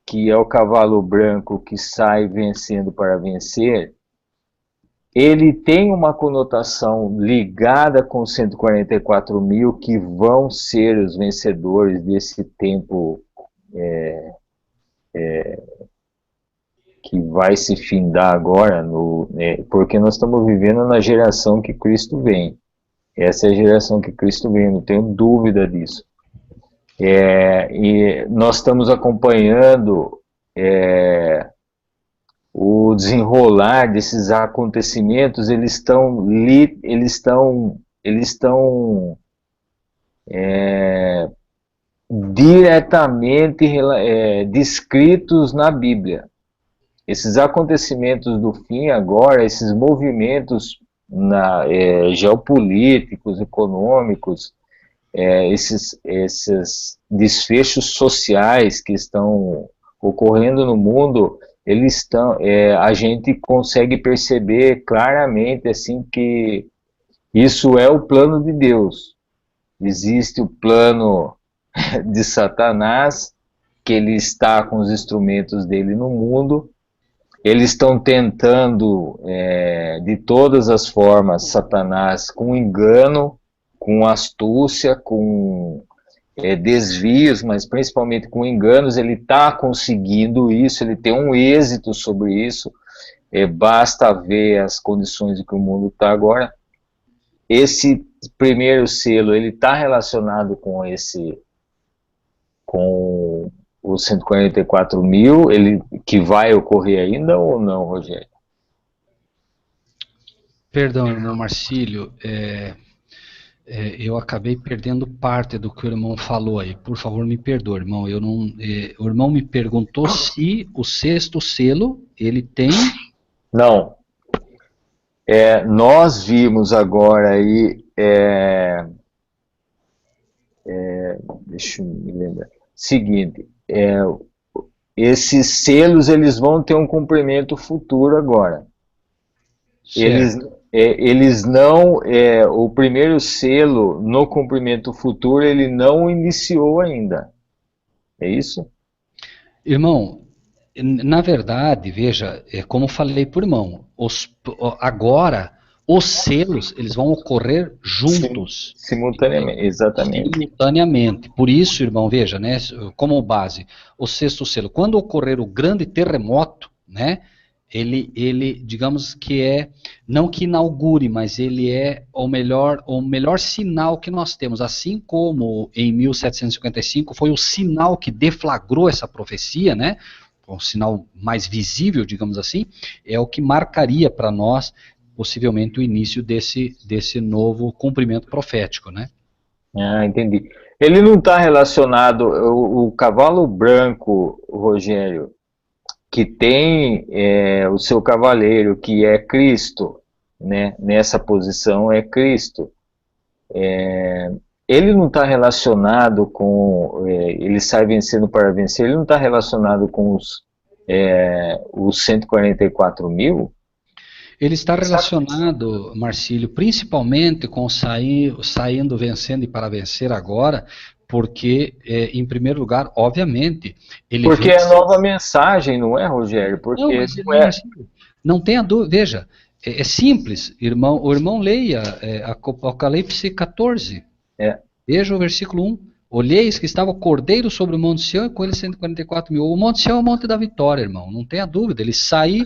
que é o cavalo branco que sai vencendo para vencer, ele tem uma conotação ligada com os 144 mil que vão ser os vencedores desse tempo que vai se findar agora, porque nós estamos vivendo na geração que Cristo vem. Essa é a geração que Cristo vem, não tenho dúvida disso. E nós estamos acompanhando o desenrolar desses acontecimentos, eles estão diretamente descritos na Bíblia. Esses acontecimentos do fim agora, esses movimentos geopolíticos, econômicos, esses desfechos sociais que estão ocorrendo no mundo, a gente consegue perceber claramente assim que isso é o plano de Deus. Existe o plano de Satanás, que ele está com os instrumentos dele no mundo. Eles estão tentando, de todas as formas, Satanás, com engano, com astúcia, com desvios, mas principalmente com enganos, ele está conseguindo isso, ele tem um êxito sobre isso, basta ver as condições em que o mundo está agora. Esse primeiro selo, ele está relacionado com os 144 mil, que vai ocorrer ainda ou não, Rogério? Perdão, irmão Marcílio, eu acabei perdendo parte do que o irmão falou aí. Por favor, me perdoe, irmão. O irmão me perguntou se o 6º selo, ele tem... Não. Nós vimos agora aí... deixa eu me lembrar. Seguinte, esses selos, eles vão ter um cumprimento futuro agora. Eles não, o primeiro selo no cumprimento futuro, ele não iniciou ainda. É isso? Irmão, Na verdade, veja, como falei por irmão, agora os selos eles vão ocorrer juntos. Simultaneamente, exatamente. Simultaneamente. Por isso, irmão, veja, né, como base, o sexto selo, quando ocorrer o grande terremoto, né, ele, digamos que não que inaugure, mas ele é o melhor sinal que nós temos, assim como em 1755 foi o sinal que deflagrou essa profecia, né, um sinal mais visível, digamos assim, é o que marcaria para nós, possivelmente, o início desse novo cumprimento profético, né? Ah, entendi. Ele não está relacionado, o cavalo branco, Rogério, que tem o seu cavaleiro, que é Cristo, né? Nessa posição é Cristo. Ele não está relacionado com, ele sai vencendo para vencer, ele não está relacionado com os 144 mil? Ele está relacionado, Marcílio, principalmente com saindo, vencendo e para vencer agora, porque, em primeiro lugar, obviamente, ele porque é a nova mensagem, não é, Rogério? Porque não tenha dúvida, veja, é simples, irmão, o irmão leia Apocalipse 14, veja o versículo 1, olheis que estava o cordeiro sobre o Monte Sião e com ele 144 mil. O Monte Sião é o Monte da Vitória, irmão, não tenha dúvida. Ele sai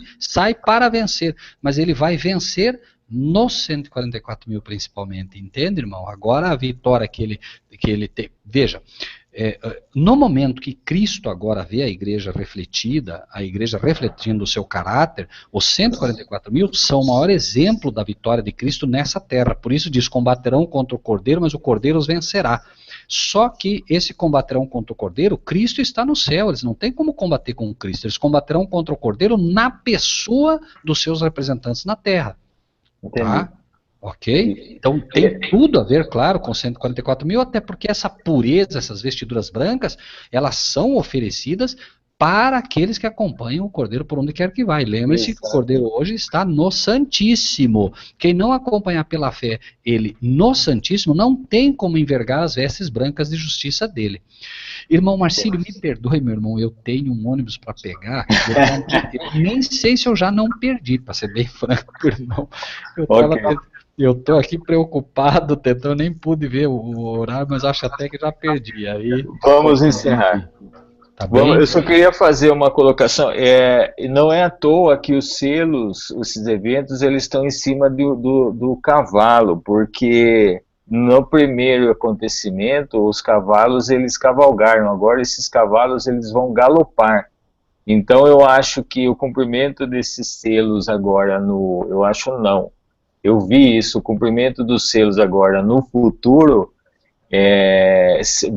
para vencer, mas ele vai vencer nos 144 mil principalmente, entende, irmão? Agora a vitória que ele tem. Veja, no momento que Cristo agora vê a igreja refletida, a igreja refletindo o seu caráter, os 144 mil são o maior exemplo da vitória de Cristo nessa terra. Por isso diz, combaterão contra o Cordeiro, mas o Cordeiro os vencerá. Só que esse combaterão contra o Cordeiro, Cristo está no céu, eles não têm como combater com Cristo, eles combaterão contra o Cordeiro na pessoa dos seus representantes na terra. Entendi. Tá? Ok? Então tem tudo a ver, claro, com 144 mil, até porque essa pureza, essas vestiduras brancas, elas são oferecidas para aqueles que acompanham o Cordeiro por onde quer que vai. Lembre-se que o Cordeiro hoje está no Santíssimo. Quem não acompanhar pela fé ele no Santíssimo, não tem como envergar as vestes brancas de justiça dele. Irmão Marcílio, me perdoe, meu irmão, eu tenho um ônibus para pegar, eu nem sei se eu já não perdi, para ser bem franco, irmão. Eu estou aqui preocupado, tentando, nem pude ver o horário, mas acho até que já perdi. Aí, vamos encerrar. Tá bem? Eu só queria fazer uma colocação. Não é à toa que os selos, esses eventos, eles estão em cima do cavalo, porque no primeiro acontecimento, os cavalos eles cavalgaram. Agora esses cavalos eles vão galopar. Então eu acho que o cumprimento desses selos agora eu acho não. Eu vi isso, o cumprimento dos selos agora no futuro.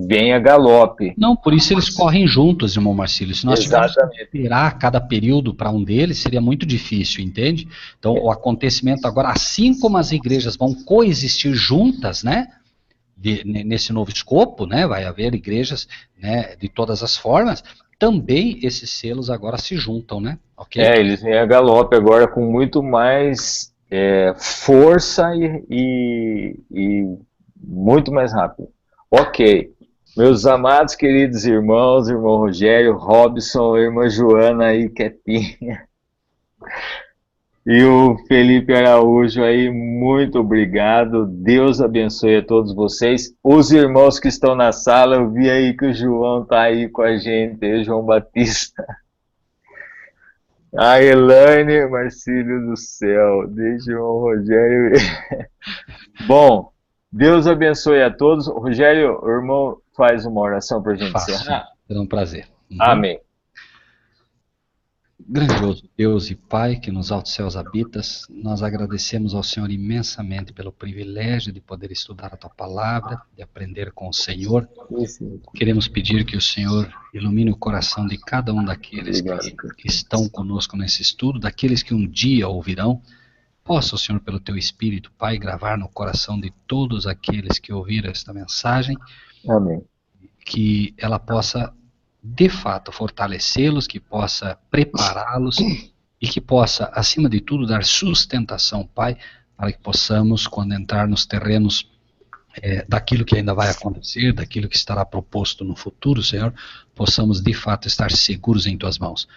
Vem a galope. Não, por isso eles correm juntos, irmão Marcílio. Se nós tivéssemos que esperar cada período para um deles, seria muito difícil, entende? Então, o acontecimento agora, assim como as igrejas vão coexistir juntas, né, nesse novo escopo, né, vai haver igrejas, né, de todas as formas, também esses selos agora se juntam, né? Okay? Eles vêm a galope agora com muito mais força e muito mais rápido. Ok. Meus amados, queridos irmãos, irmão Rogério, Robson, irmã Joana aí, quietinha. E o Felipe Araújo aí, muito obrigado. Deus abençoe a todos vocês. Os irmãos que estão na sala, eu vi aí que o João tá aí com a gente, João Batista. A Elaine, Marcílio do céu, deixa o Rogério. Bom, Deus abençoe a todos. Rogério, o irmão faz uma oração para a gente encerrar. Será um prazer. Amém. Grandioso Deus e Pai que nos altos céus habitas, nós agradecemos ao Senhor imensamente pelo privilégio de poder estudar a Tua Palavra, de aprender com o Senhor. Queremos pedir que o Senhor ilumine o coração de cada um daqueles que estão conosco nesse estudo, daqueles que um dia ouvirão. Possa o Senhor, pelo Teu Espírito, Pai, gravar no coração de todos aqueles que ouviram esta mensagem. Amém. Que ela possa, de fato, fortalecê-los, que possa prepará-los e que possa, acima de tudo, dar sustentação, Pai, para que possamos, quando entrar nos terrenos daquilo que ainda vai acontecer, daquilo que estará proposto no futuro, Senhor, possamos, de fato, estar seguros em Tuas mãos.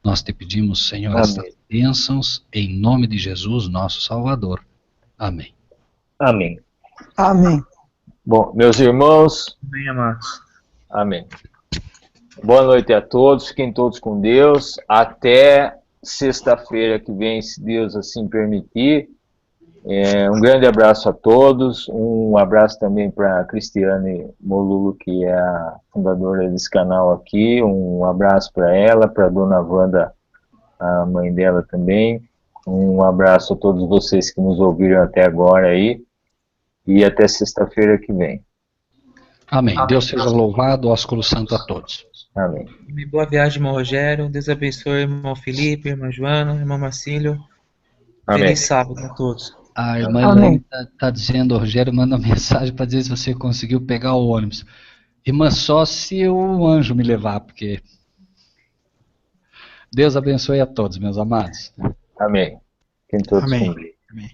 Nós te pedimos, Senhor, Amém. estas bênçãos em nome de Jesus, nosso Salvador. Amém. Amém. Amém. Bom, meus irmãos, Bem, amados. amém. Boa noite a todos, fiquem todos com Deus. Até sexta-feira que vem, se Deus assim permitir. Um grande abraço a todos. Um abraço também para a Cristiane Molulo, que é a fundadora desse canal aqui. Um abraço para ela, para a dona Wanda, a mãe dela também. Um abraço a todos vocês que nos ouviram até agora aí. E até sexta-feira que vem. Amém. Deus seja louvado, ósculo santo a todos. Amém. Boa viagem, irmão Rogério. Deus abençoe, irmão Felipe, irmã Joana, irmão Marcílio. Amém. Feliz sábado a todos. A irmã Amém. Elaine tá dizendo, o Rogério manda uma mensagem para dizer se você conseguiu pegar o ônibus. Irmã, só se o anjo me levar, porque... Deus abençoe a todos, meus amados. Amém. Fiquem todos Amém. com Deus. Amém.